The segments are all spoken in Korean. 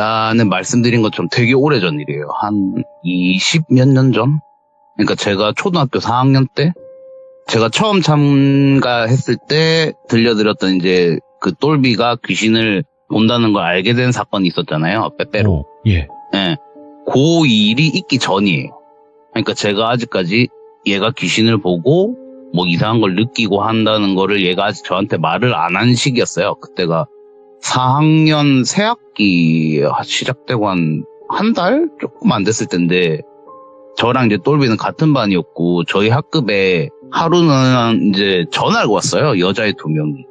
일단은 말씀드린 것처럼 되게 오래전 일이에요. 한 20 몇 년 전? 그러니까 제가 초등학교 4학년 때 제가 처음 참가했을 때 들려드렸던 이제 그 똘비가 귀신을 본다는 걸 알게 된 사건이 있었잖아요. 빼빼로. 예. 예. 그 일이 있기 전이에요. 그러니까 제가 아직까지 얘가 귀신을 보고 뭐 이상한 걸 느끼고 한다는 거를 얘가 아직 저한테 말을 안 한 시기였어요. 그때가 4학년 새학기 시작되고 한 달? 조금 안 됐을 텐데 저랑 이제 똘비는 같은 반이었고 저희 학급에 하루는 이제 전학을 왔어요. 여자애 2명이.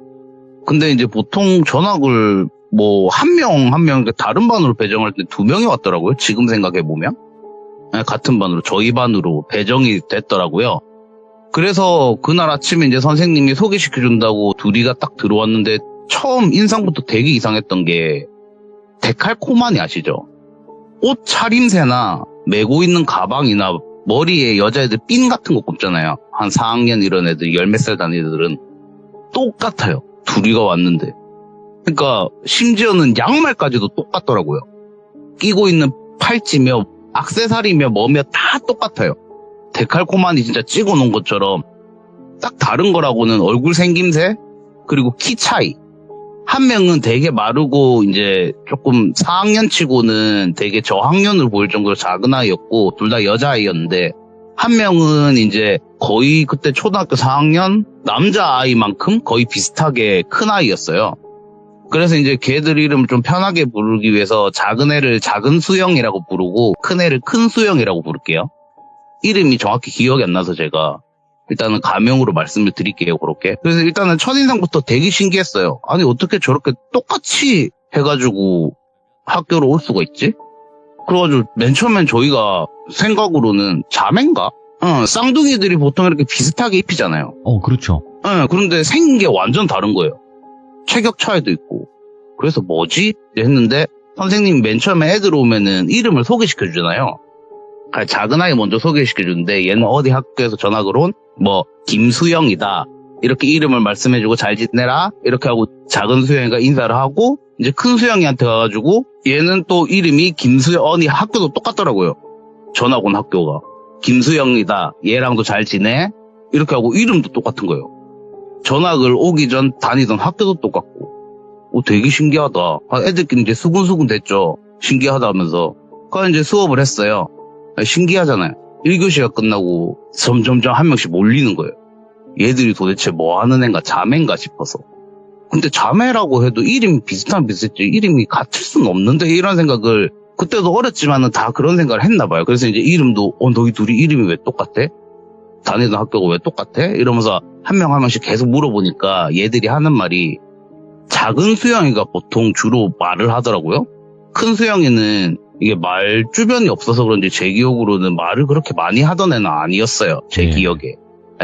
근데 이제 보통 전학을 뭐 한 명 다른 반으로 배정할 때 2명이 왔더라고요. 지금 생각해보면. 같은 반으로 저희 반으로 배정이 됐더라고요. 그래서 그날 아침에 이제 선생님이 소개시켜준다고 둘이가 딱 들어왔는데 처음 인상부터 되게 이상했던 게 데칼코마니 아시죠? 옷 차림새나 메고 있는 가방이나 머리에 여자애들 핀 같은 거 꼽잖아요. 한 4학년 이런 애들, 10몇 살 다니는 애들은 똑같아요. 둘이가 왔는데. 그러니까 심지어는 양말까지도 똑같더라고요. 끼고 있는 팔찌며 액세서리며 뭐며 다 똑같아요. 데칼코마니 진짜 찍어놓은 것처럼 딱 다른 거라고는 얼굴 생김새 그리고 키 차이. 한 명은 되게 마르고 이제 조금 4학년 치고는 되게 저학년으로 보일 정도로 작은 아이였고 둘 다 여자아이였는데 한 명은 이제 거의 그때 초등학교 4학년 남자아이만큼 거의 비슷하게 큰 아이였어요. 그래서 이제 걔들 이름을 좀 편하게 부르기 위해서 작은 애를 작은 수영이라고 부르고 큰 애를 큰 수영이라고 부를게요. 이름이 정확히 기억이 안 나서 제가 일단은 가명으로 말씀을 드릴게요. 그렇게. 그래서 일단은 첫인상부터 되게 신기했어요. 아니 어떻게 저렇게 똑같이 해가지고 학교로 올 수가 있지? 그래가지고 맨 처음엔 저희가 생각으로는 자매인가? 쌍둥이들이 보통 이렇게 비슷하게 입히잖아요. 그렇죠. 그런데 생긴 게 완전 다른 거예요. 체격 차이도 있고. 그래서 뭐지? 했는데 선생님이 맨 처음에 애들 오면은 이름을 소개시켜주잖아요. 작은 아이 먼저 소개시켜주는데 얘는 어디 학교에서 전학을 온 뭐 김수영이다 이렇게 이름을 말씀해주고 잘 지내라 이렇게 하고 작은 수영이가 인사를 하고 이제 큰 수영이한테 가가지고 얘는 또 이름이 김수영이 학교도 똑같더라고요. 전학 온 학교가 김수영이다 얘랑도 잘 지내 이렇게 하고 이름도 똑같은 거예요. 전학을 오기 전 다니던 학교도 똑같고 되게 신기하다. 애들끼리 이제 수근수근 됐죠. 신기하다 하면서. 그래서 이제 수업을 했어요. 신기하잖아요. 1교시가 끝나고 점점점 한 명씩 몰리는 거예요. 얘들이 도대체 뭐 하는 애인가 자매인가 싶어서. 근데 자매라고 해도 이름이 비슷했지 이름이 같을 수는 없는데 이런 생각을 그때도 어렸지만은 다 그런 생각을 했나 봐요. 그래서 이제 이름도 너희 둘이 이름이 왜 똑같아? 다니던 학교가 왜 똑같아? 이러면서 한 명씩 계속 물어보니까 얘들이 하는 말이 작은 수영이가 보통 주로 말을 하더라고요. 큰 수영이는 이게 말 주변이 없어서 그런지 제 기억으로는 말을 그렇게 많이 하던 애는 아니었어요. 제 기억에.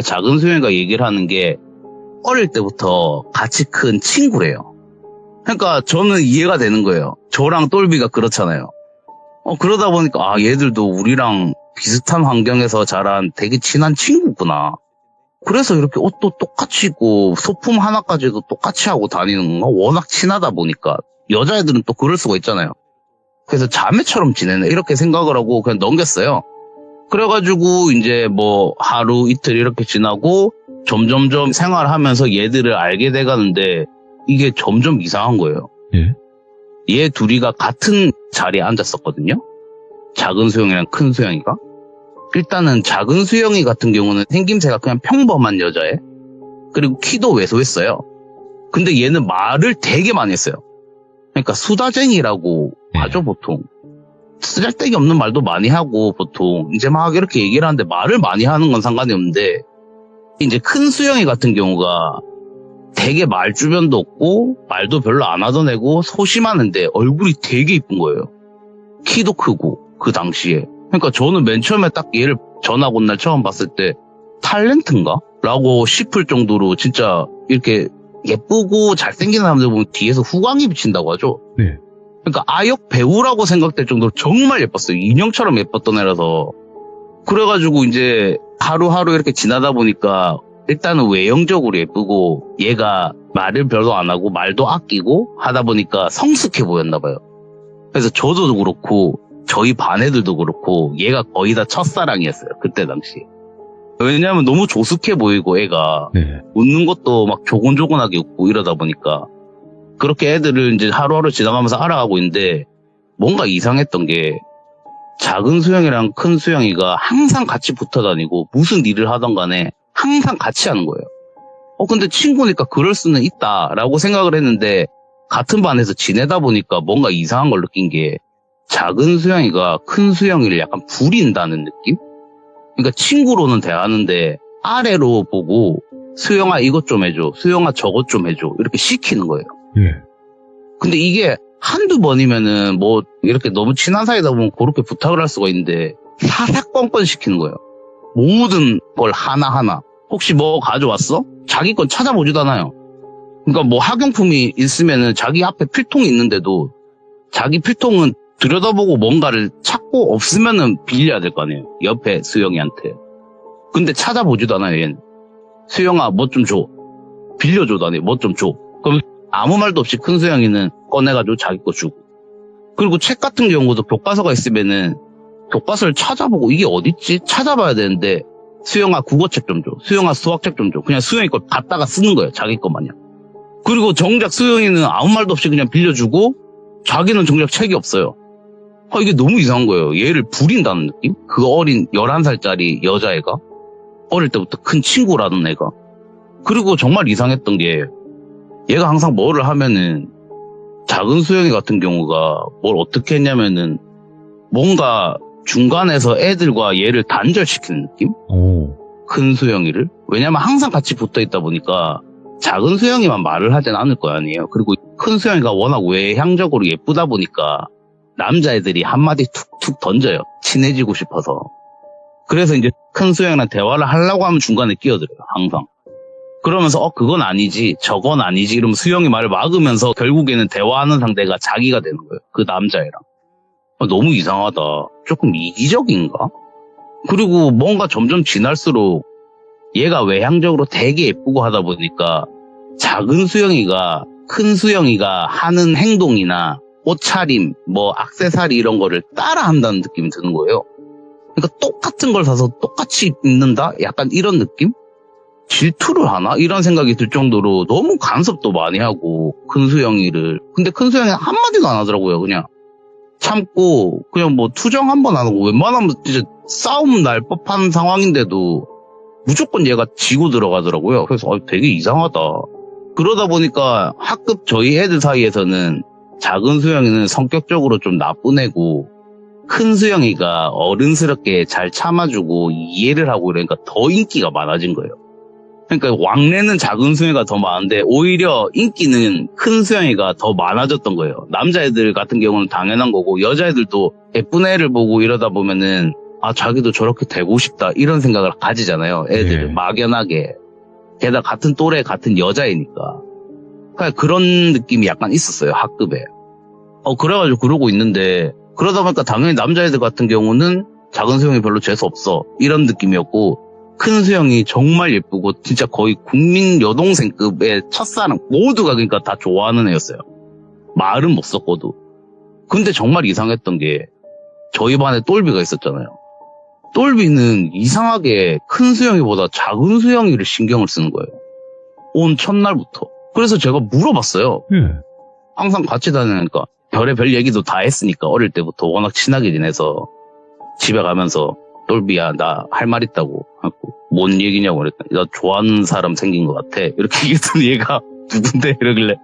작은 수영이가 얘기를 하는 게 어릴 때부터 같이 큰 친구래요. 그러니까 저는 이해가 되는 거예요. 저랑 똘비가 그렇잖아요. 그러다 보니까 얘들도 우리랑 비슷한 환경에서 자란 되게 친한 친구구나. 그래서 이렇게 옷도 똑같이 입고 소품 하나까지도 똑같이 하고 다니는 건가? 워낙 친하다 보니까. 여자애들은 또 그럴 수가 있잖아요. 그래서 자매처럼 지내네 이렇게 생각을 하고 그냥 넘겼어요. 그래가지고 이제 뭐 하루 이틀 이렇게 지나고 점점점 생활하면서 얘들을 알게 돼가는데 이게 점점 이상한 거예요. 예? 얘 둘이가 같은 자리에 앉았었거든요. 작은 수영이랑 큰 수영이가. 일단은 작은 수영이 같은 경우는 생김새가 그냥 평범한 여자애. 그리고 키도 왜소했어요. 근데 얘는 말을 되게 많이 했어요. 그러니까 수다쟁이라고 하죠, 보통. 쓰잘데기 없는 말도 많이 하고, 보통. 이제 막 이렇게 얘기를 하는데 말을 많이 하는 건 상관이 없는데, 이제 큰 수영이 같은 경우가 되게 말 주변도 없고, 말도 별로 안 하던 애고, 소심하는데 얼굴이 되게 이쁜 거예요. 키도 크고, 그 당시에. 그러니까 저는 맨 처음에 딱 얘를 전학 온 날 처음 봤을 때, 탤런트인가? 라고 싶을 정도로 진짜 이렇게 예쁘고 잘생긴 사람들 보면 뒤에서 후광이 비친다고 하죠. 네. 그러니까 아역 배우라고 생각될 정도로 정말 예뻤어요. 인형처럼 예뻤던 애라서. 그래가지고 이제 하루하루 이렇게 지나다 보니까 일단은 외형적으로 예쁘고 얘가 말을 별로 안 하고 말도 아끼고 하다 보니까 성숙해 보였나 봐요. 그래서 저도 그렇고 저희 반 애들도 그렇고 얘가 거의 다 첫사랑이었어요. 그때 당시. 왜냐하면 너무 조숙해 보이고 애가 네. 웃는 것도 막 조곤조곤하게 웃고 이러다 보니까 그렇게 애들을 이제 하루하루 지나가면서 알아가고 있는데 뭔가 이상했던 게 작은 수영이랑 큰 수영이가 항상 같이 붙어 다니고 무슨 일을 하던 간에 항상 같이 하는 거예요. 근데 친구니까 그럴 수는 있다라고 생각을 했는데 같은 반에서 지내다 보니까 뭔가 이상한 걸 느낀 게 작은 수영이가 큰 수영이를 약간 부린다는 느낌? 그러니까 친구로는 대하는데 아래로 보고 수영아 이것 좀 해줘, 수영아 저것 좀 해줘 이렇게 시키는 거예요. 예. 근데 이게 한두 번이면은 뭐 이렇게 너무 친한 사이다 보면 그렇게 부탁을 할 수가 있는데 사사건건 시키는 거예요. 모든 걸 하나하나. 혹시 뭐 가져왔어? 자기 건 찾아보지도 않아요. 그러니까 뭐 학용품이 있으면은 자기 앞에 필통이 있는데도 자기 필통은 들여다보고 뭔가를 찾고 없으면은 빌려야 될 거 아니에요. 옆에 수영이한테. 근데 찾아보지도 않아요, 얘는. 수영아, 뭐 좀 줘. 빌려줘도 안 해요. 뭐 좀 줘. 그럼 아무 말도 없이 큰 수영이는 꺼내가지고 자기 거 주고. 그리고 책 같은 경우도 교과서가 있으면은 교과서를 찾아보고 이게 어딨지? 찾아봐야 되는데 수영아 국어책 좀 줘. 수영아 수학책 좀 줘. 그냥 수영이 걸 갖다가 쓰는 거예요. 자기 것 마냥. 그리고 정작 수영이는 아무 말도 없이 그냥 빌려주고 자기는 정작 책이 없어요. 이게 너무 이상한 거예요. 얘를 부린다는 느낌? 그 어린 11살짜리 여자애가 어릴 때부터 큰 친구라는 애가. 그리고 정말 이상했던 게 얘가 항상 뭐를 하면은 작은 수영이 같은 경우가 뭘 어떻게 했냐면은 뭔가 중간에서 애들과 얘를 단절시키는 느낌? 오. 큰 수영이를. 왜냐면 항상 같이 붙어 있다 보니까 작은 수영이만 말을 하진 않을 거 아니에요. 그리고 큰 수영이가 워낙 외향적으로 예쁘다 보니까 남자애들이 한마디 툭툭 던져요. 친해지고 싶어서. 그래서 이제 큰 수영이랑 대화를 하려고 하면 중간에 끼어들어요. 항상. 그러면서 그건 아니지, 저건 아니지 이러면 수영이 말을 막으면서 결국에는 대화하는 상대가 자기가 되는 거예요. 그 남자애랑. 너무 이상하다. 조금 이기적인가? 그리고 뭔가 점점 지날수록 얘가 외향적으로 되게 예쁘고 하다 보니까 작은 수영이가 큰 수영이가 하는 행동이나 옷차림, 뭐 액세서리 이런 거를 따라한다는 느낌이 드는 거예요. 그러니까 똑같은 걸 사서 똑같이 입는다? 약간 이런 느낌? 질투를 하나? 이런 생각이 들 정도로 너무 간섭도 많이 하고 큰 수영이를. 근데 큰 수영이는 한마디도 안 하더라고요. 그냥 참고 그냥 뭐 투정 한 번 안 하고 웬만하면 이제 싸움 날 법한 상황인데도 무조건 얘가 지고 들어가더라고요. 그래서 되게 이상하다. 그러다 보니까 학급 저희 애들 사이에서는 작은 수영이는 성격적으로 좀 나쁜 애고 큰 수영이가 어른스럽게 잘 참아주고 이해를 하고 그러니까 더 인기가 많아진 거예요. 그러니까 왕래는 작은 수영이가 더 많은데 오히려 인기는 큰 수영이가 더 많아졌던 거예요. 남자애들 같은 경우는 당연한 거고 여자애들도 예쁜 애를 보고 이러다 보면은 자기도 저렇게 되고 싶다 이런 생각을 가지잖아요. 애들 네. 막연하게. 게다가 같은 또래 같은 여자애니까. 그러니까 그런 느낌이 약간 있었어요. 학급에. 그래가지고 그러고 있는데 그러다 보니까 당연히 남자애들 같은 경우는 작은 수영이 별로 재수없어 이런 느낌이었고 큰 수영이 정말 예쁘고 진짜 거의 국민 여동생급의 첫사랑 모두가 그러니까 다 좋아하는 애였어요. 말은 못 섞어도. 근데 정말 이상했던 게 저희 반에 똘비가 있었잖아요. 똘비는 이상하게 큰 수영이보다 작은 수영이를 신경을 쓰는 거예요. 온 첫날부터. 그래서 제가 물어봤어요. 예. 항상 같이 다니니까 별의별 얘기도 다 했으니까 어릴 때부터 워낙 친하게 지내서 집에 가면서 똘비야 나 할 말 있다고 하고 뭔 얘기냐고 그랬더니 나 좋아하는 사람 생긴 것 같아 이렇게 얘기했더니 얘가 누군데 이러길래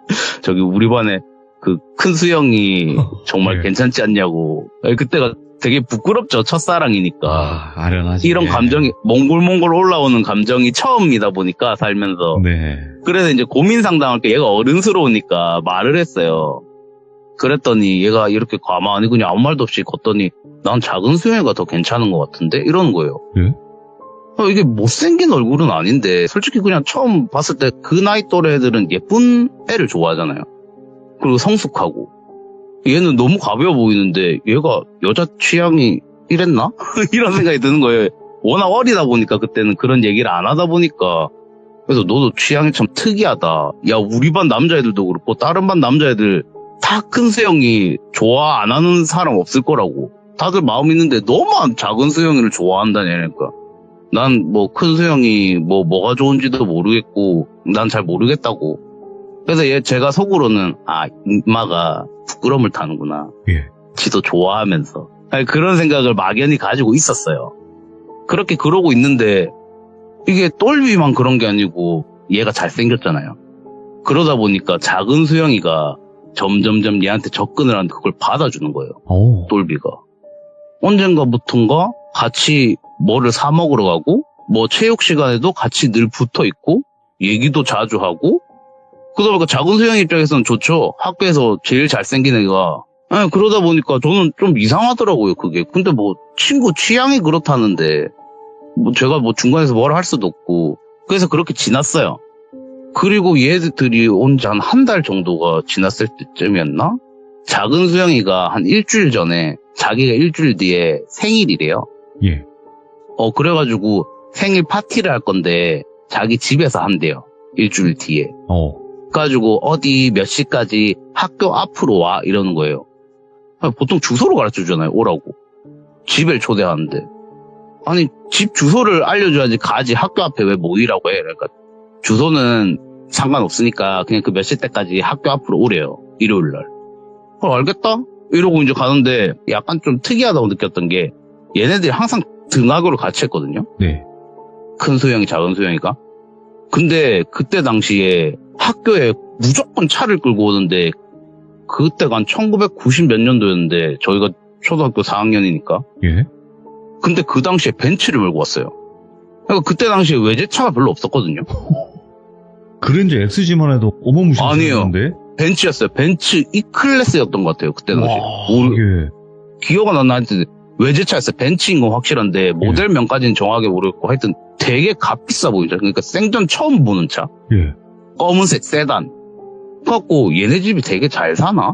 저기 우리 반에 그 큰 수영이 정말 네. 괜찮지 않냐고. 그때가 되게 부끄럽죠. 첫사랑이니까. 아련하지. 이런 감정이 몽골몽골 올라오는 감정이 처음이다 보니까 살면서. 네. 그래서 이제 고민 상담할 때 얘가 어른스러우니까 말을 했어요. 그랬더니 얘가 이렇게 가만히 그냥 아무 말도 없이 걷더니 난 작은 수영이가 더 괜찮은 것 같은데 이러는 거예요. 예? 이게 못생긴 얼굴은 아닌데 솔직히 그냥 처음 봤을 때 그 나이 또래 애들은 예쁜 애를 좋아하잖아요. 그리고 성숙하고 얘는 너무 가벼워 보이는데 얘가 여자 취향이 이랬나? 이런 생각이 드는 거예요. 워낙 어리다 보니까 그때는 그런 얘기를 안 하다 보니까. 그래서 너도 취향이 참 특이하다. 야 우리 반 남자애들도 그렇고 다른 반 남자애들 다 큰 수영이 좋아 안 하는 사람 없을 거라고. 다들 마음 있는데 너무 작은 수영이를 좋아한다냐니까. 난 뭐 큰 수영이 뭐가 좋은지도 모르겠고 난 잘 모르겠다고. 그래서 제가 속으로는 인마가 부끄러움을 타는구나. 예. 지도 좋아하면서. 그런 생각을 막연히 가지고 있었어요. 그렇게 그러고 있는데 이게 똘비만 그런 게 아니고 얘가 잘생겼잖아요. 그러다 보니까 작은 수영이가 점점점 얘한테 접근을 하는데 그걸 받아주는 거예요. 오. 똘비가. 언젠가부턴가 같이 뭐를 사 먹으러 가고 뭐 체육 시간에도 같이 늘 붙어 있고 얘기도 자주 하고 그러다 보니까 작은 수영 입장에서는 좋죠. 학교에서 제일 잘생긴 애가. 그러다 보니까 저는 좀 이상하더라고요, 그게. 근데 뭐 친구 취향이 그렇다는데 뭐 제가 뭐 중간에서 뭐라 할 수도 없고. 그래서 그렇게 지났어요. 그리고 얘들이 온 지 한 달 정도가 지났을 때쯤이었나? 작은 수영이가 한 일주일 전에 자기가 일주일 뒤에 생일이래요. 예. 그래가지고 생일 파티를 할 건데 자기 집에서 한대요. 일주일 뒤에. 그래가지고 어디 몇 시까지 학교 앞으로 와 이러는 거예요. 보통 주소로 가르쳐주잖아요. 오라고. 집에 초대하는데. 아니 집 주소를 알려줘야지 가지 학교 앞에 왜 모이라고 해. 그러니까 주소는 상관없으니까 그냥 그 몇 시 때까지 학교 앞으로 오래요. 일요일날. 알겠다? 이러고 이제 가는데 약간 좀 특이하다고 느꼈던 게 얘네들이 항상 등하교를 같이 했거든요. 네. 큰 수영이 작은 수영이가. 근데 그때 당시에 학교에 무조건 차를 끌고 오는데 그때가 한 1990 몇 년도였는데 저희가 초등학교 4학년이니까. 예. 근데 그 당시에 벤츠를 몰고 왔어요. 그러니까 그때 당시에 외제차가 별로 없었거든요. 그랜저 XG만 해도 어마무시한 아니에요. 차인데? 벤츠였어요. 벤츠 E클래스였던 것 같아요. 그때 당시에. 예. 기억은 안 나는데 외제차였어요. 벤츠인 건 확실한데 모델명까지는 정확하게 모르겠고 하여튼 되게 값비싸 보이죠. 그러니까 생전 처음 보는 차. 예. 검은색 세단. 그래갖고 얘네 집이 되게 잘 사나?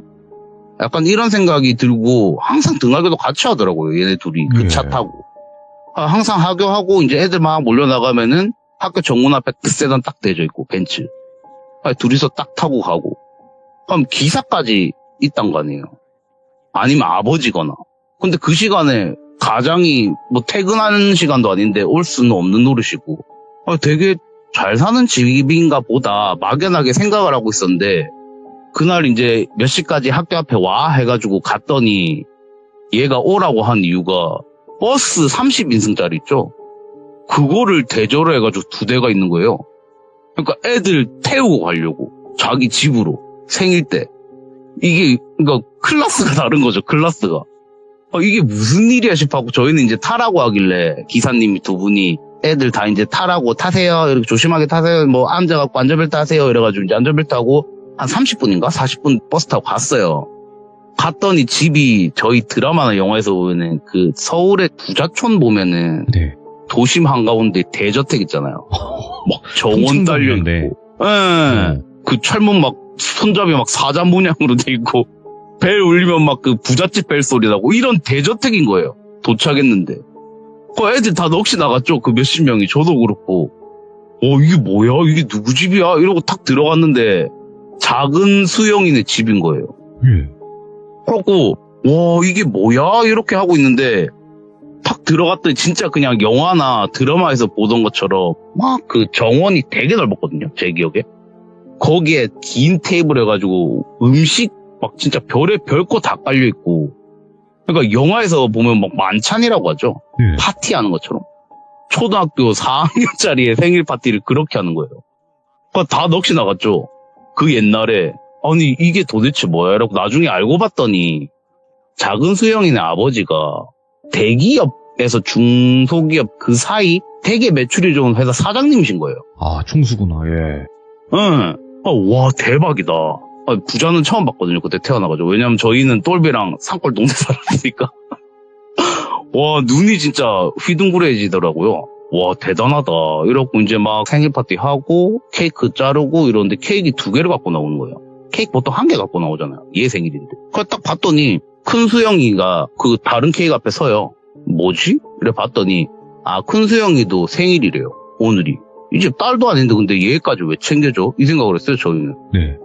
약간 이런 생각이 들고 항상 등하교도 같이 하더라고요. 얘네 둘이 그 차 타고. 항상 하교하고 이제 애들 막 몰려나가면은 학교 정문 앞에 그 세단 딱 대져 있고 벤츠. 둘이서 딱 타고 가고. 그럼 기사까지 있단 거 아니에요. 아니면 아버지거나. 근데 그 시간에 가장이 뭐 퇴근하는 시간도 아닌데 올 수는 없는 노릇이고. 되게 잘 사는 집인가 보다 막연하게 생각을 하고 있었는데 그날 이제 몇 시까지 학교 앞에 와 해가지고 갔더니 얘가 오라고 한 이유가 버스 30인승짜리 있죠? 그거를 대절을 해가지고 2대가 있는 거예요. 그러니까 애들 태우고 가려고 자기 집으로 생일 때. 이게 그러니까 클래스가 다른 거죠. 클래스가. 이게 무슨 일이야 싶하고 저희는 이제 타라고 하길래 기사님이 2분이 애들 다 이제 타라고 타세요. 이렇게 조심하게 타세요. 뭐 앉아갖고 안전벨트 하세요. 이래가지고 이제 안전벨트 하고 한 30분인가 40분 버스 타고 갔어요. 갔더니 집이 저희 드라마나 영화에서 보면은 그 서울의 부자촌 보면은 네. 도심 한가운데 대저택 있잖아요. 막 정원 딸려 있고. 예. 그 철문 막 손잡이 막 사자 모양으로 돼 있고 벨 울리면 막 그 부잣집 벨 소리 나고 이런 대저택인 거예요. 도착했는데. 그 애들 다 넋이 나갔죠. 그 몇십 명이. 저도 그렇고. 이게 뭐야? 이게 누구 집이야? 이러고 탁 들어갔는데 작은 수영이네 집인 거예요. 그래갖고 와 이게 뭐야? 이렇게 하고 있는데 탁 들어갔더니 진짜 그냥 영화나 드라마에서 보던 것처럼 막 그 정원이 되게 넓었거든요. 제 기억에. 거기에 긴 테이블 해가지고 음식 막 진짜 별거 다 깔려있고 그러니까 영화에서 보면 막 만찬이라고 하죠. 파티하는 것처럼. 초등학교 4학년짜리의 생일 파티를 그렇게 하는 거예요. 그러니까 다 넋이 나갔죠. 그 옛날에 아니 이게 도대체 뭐야? 이러고 나중에 알고 봤더니 작은 수영이네 아버지가 대기업에서 중소기업 그 사이 되게 매출이 좋은 회사 사장님이신 거예요. 아 충수구나. 예. 응. 와 대박이다. 부자는 처음 봤거든요. 그때 태어나가지고. 왜냐면 저희는 똘비랑 산골 동네 살았으니까. 와 눈이 진짜 휘둥그레지더라고요. 와 대단하다. 이러고 이제 막 생일 파티 하고 케이크 자르고 이러는데 케이크 2개를 갖고 나오는 거예요. 케이크 보통 1개 갖고 나오잖아요. 얘 생일인데. 그래 딱 봤더니 큰 수영이가 그 다른 케이크 앞에 서요. 뭐지? 이래 봤더니 큰 수영이도 생일이래요. 오늘이. 이제 딸도 아닌데 근데 얘까지 왜 챙겨줘? 이 생각을 했어요. 저희는. 네.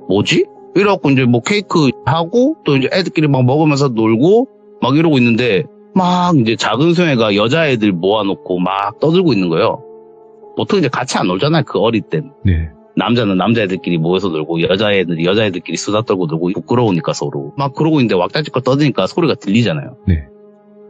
뭐지? 이래갖고 이제 뭐 케이크 하고 또 이제 애들끼리 막 먹으면서 놀고 막 이러고 있는데 막 이제 작은 수영이가 여자애들 모아놓고 막 떠들고 있는 거예요. 보통 이제 같이 안 놀잖아요. 그 어릴 땐. 네. 남자는 남자애들끼리 모여서 놀고 여자애들이 여자애들끼리 수다 떨고 놀고 부끄러우니까 서로. 막 그러고 있는데 왁자지껄 떠드니까 소리가 들리잖아요. 네.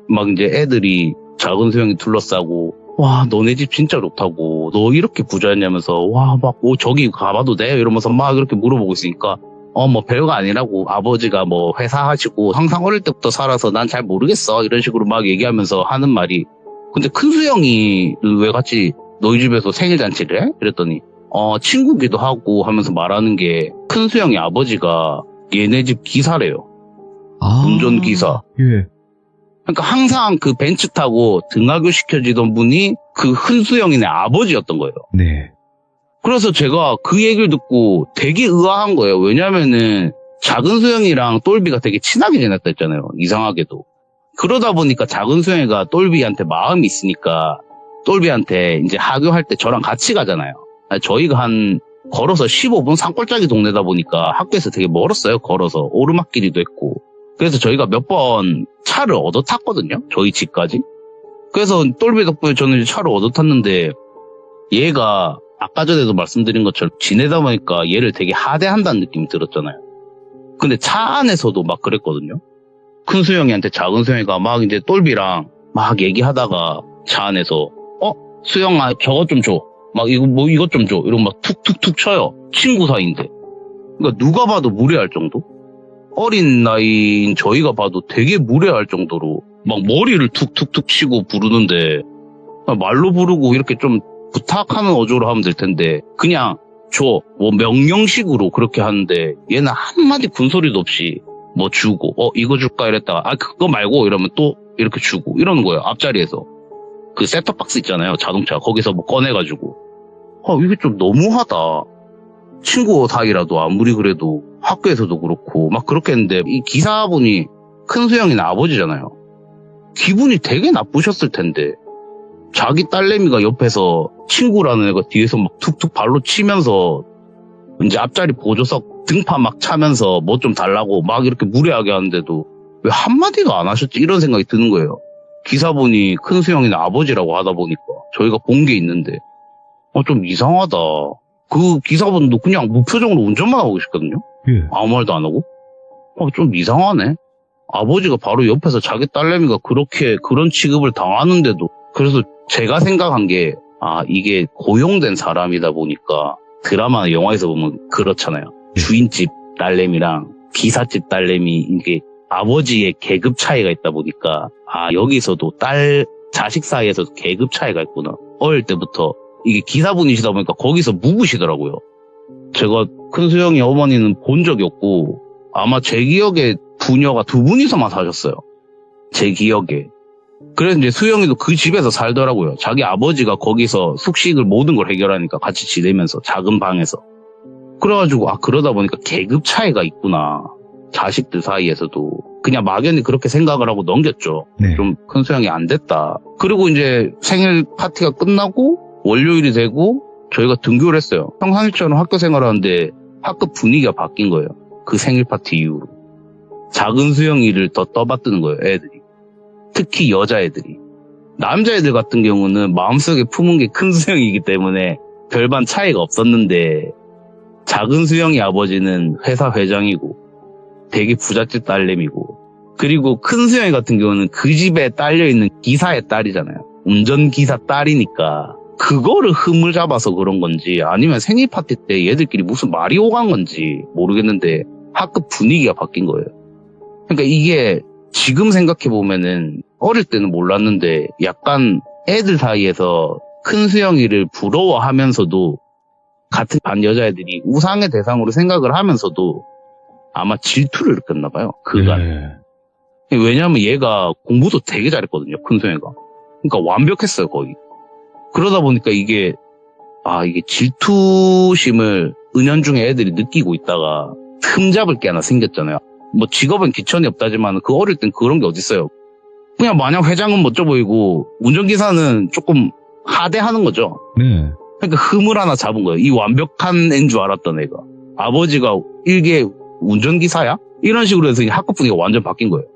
막 이제 애들이 작은 수영이 둘러싸고 와 너네 집 진짜 좋다고 너 이렇게 부자였냐면서 와 막 저기 가봐도 돼? 이러면서 막 이렇게 물어보고 있으니까 뭐 별거 아니라고 아버지가 뭐 회사 하시고 항상 어릴 때부터 살아서 난 잘 모르겠어 이런 식으로 막 얘기하면서 하는 말이 근데 큰 수영이 왜 같이 너희 집에서 생일 잔치를 해? 이랬더니 친구기도 하고 하면서 말하는 게 큰 수영이 아버지가 얘네 집 기사래요. 운전기사. 예. 그러니까 항상 그 벤츠 타고 등하교 시켜지던 분이 그 큰수영이네 아버지였던 거예요. 네. 그래서 제가 그 얘기를 듣고 되게 의아한 거예요. 왜냐면은 작은 수영이랑 똘비가 되게 친하게 지냈다 했잖아요. 이상하게도. 그러다 보니까 작은 수영이가 똘비한테 마음이 있으니까 똘비한테 이제 하교할 때 저랑 같이 가잖아요. 저희가 걸어서 15분 산골짜기 동네다 보니까 학교에서 되게 멀었어요. 걸어서 오르막길이도 했고. 그래서 저희가 몇 번 차를 얻어 탔거든요. 저희 집까지. 그래서 똘비 덕분에 저는 이제 차를 얻어 탔는데 얘가 아까 전에도 말씀드린 것처럼 지내다 보니까 얘를 되게 하대한다는 느낌이 들었잖아요. 근데 차 안에서도 막 그랬거든요. 큰 수영이한테 작은 수영이가 막 이제 똘비랑 막 얘기하다가 차 안에서 수영아 저것 좀 줘. 막 이것 좀 줘. 이러고 막 툭툭툭 쳐요. 친구 사이인데. 그러니까 누가 봐도 무례할 정도? 어린 나이인 저희가 봐도 되게 무례할 정도로 막 머리를 툭툭툭 치고 부르는데 말로 부르고 이렇게 좀 부탁하는 어조로 하면 될 텐데 그냥 줘. 뭐 명령식으로 그렇게 하는데 얘는 한마디 군소리도 없이 뭐 주고 이거 줄까 이랬다가 그거 말고 이러면 또 이렇게 주고 이러는 거예요. 앞자리에서. 그 셋톱박스 있잖아요. 자동차. 거기서 뭐 꺼내가지고. 이게 좀 너무하다. 친구 사이라도 아무리 그래도 학교에서도 그렇고 막 그렇게 했는데 이 기사분이 큰 수영이는 아버지잖아요. 기분이 되게 나쁘셨을 텐데 자기 딸내미가 옆에서 친구라는 애가 뒤에서 막 툭툭 발로 치면서 이제 앞자리 보조석 등판 막 차면서 뭐 좀 달라고 막 이렇게 무례하게 하는데도 왜 한마디도 안 하셨지 이런 생각이 드는 거예요. 기사분이 큰 수영이는 아버지라고 하다 보니까 저희가 본 게 있는데 좀 이상하다. 그 기사분도 그냥 무표정으로 운전만 하고 계셨거든요. 예. 아무 말도 안 하고. 좀 이상하네. 아버지가 바로 옆에서 자기 딸내미가 그런 취급을 당하는데도. 그래서 제가 생각한 게, 이게 고용된 사람이다 보니까 드라마나 영화에서 보면 그렇잖아요. 주인집 딸내미랑 기사집 딸내미, 이게 아버지의 계급 차이가 있다 보니까, 여기서도 자식 사이에서 계급 차이가 있구나. 어릴 때부터. 이게 기사분이시다 보니까 거기서 묵으시더라고요. 제가 큰 수영이 어머니는 본 적이 없고 아마 제 기억에 부녀가 2분이서만 사셨어요. 제 기억에. 그래서 이제 수영이도 그 집에서 살더라고요. 자기 아버지가 거기서 숙식을 모든 걸 해결하니까 같이 지내면서 작은 방에서. 그래가지고 그러다 보니까 계급 차이가 있구나. 자식들 사이에서도. 그냥 막연히 그렇게 생각을 하고 넘겼죠. 네. 좀 큰 수영이 안 됐다. 그리고 이제 생일 파티가 끝나고 월요일이 되고 저희가 등교를 했어요. 평상시처럼 학교 생활하는데 학급 분위기가 바뀐 거예요. 그 생일 파티 이후로. 작은 수영이를 더 떠받드는 거예요. 애들이. 특히 여자애들이. 남자애들 같은 경우는 마음속에 품은 게 큰 수영이기 때문에 별반 차이가 없었는데 작은 수영이 아버지는 회사 회장이고 되게 부잣집 딸내미고 그리고 큰 수영이 같은 경우는 그 집에 딸려있는 기사의 딸이잖아요. 운전기사 딸이니까 그거를 흠을 잡아서 그런 건지 아니면 생일 파티 때 얘들끼리 무슨 말이 오간 건지 모르겠는데 학급 분위기가 바뀐 거예요. 그러니까 이게 지금 생각해보면은 어릴 때는 몰랐는데 약간 애들 사이에서 큰 수영이를 부러워하면서도 같은 반 여자애들이 우상의 대상으로 생각을 하면서도 아마 질투를 느꼈나 봐요. 그간. 네. 왜냐하면 얘가 공부도 되게 잘했거든요. 큰 수영이가. 그러니까 완벽했어요. 거의. 그러다 보니까 이게 질투심을 은연중에 애들이 느끼고 있다가 틈잡을 게 하나 생겼잖아요. 뭐 직업은 기천이 없다지만 그 어릴 땐 그런 게 어딨어요. 그냥 마냥 회장은 멋져 보이고 운전기사는 조금 하대하는 거죠. 네. 그러니까 흠을 하나 잡은 거예요. 이 완벽한 애인 줄 알았던 애가. 아버지가 일개 운전기사야? 이런 식으로 해서 학급 분위기가 완전 바뀐 거예요.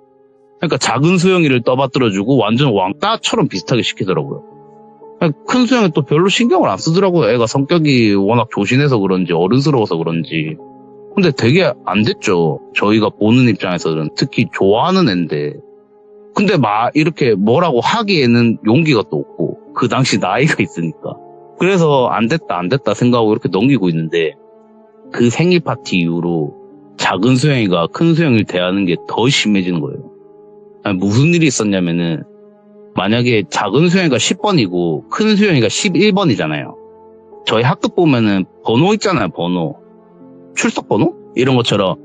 그러니까 작은 수영이를 떠받들어주고 완전 왕따처럼 비슷하게 시키더라고요. 큰 수영은 또 별로 신경을 안 쓰더라고요. 애가 성격이 워낙 조신해서 그런지 어른스러워서 그런지. 근데 되게 안 됐죠. 저희가 보는 입장에서는 특히 좋아하는 애인데. 근데 막 이렇게 뭐라고 하기에는 용기가 또 없고 그 당시 나이가 있으니까. 그래서 안 됐다 생각하고 이렇게 넘기고 있는데 그 생일 파티 이후로 작은 수영이가 큰 수영이를 대하는 게 더 심해지는 거예요. 아니, 무슨 일이 있었냐면은 만약에 작은 수영이가 10번이고 큰 수영이가 11번이잖아요. 저희 학급 보면은 번호 있잖아요. 번호. 출석 번호? 이런 것처럼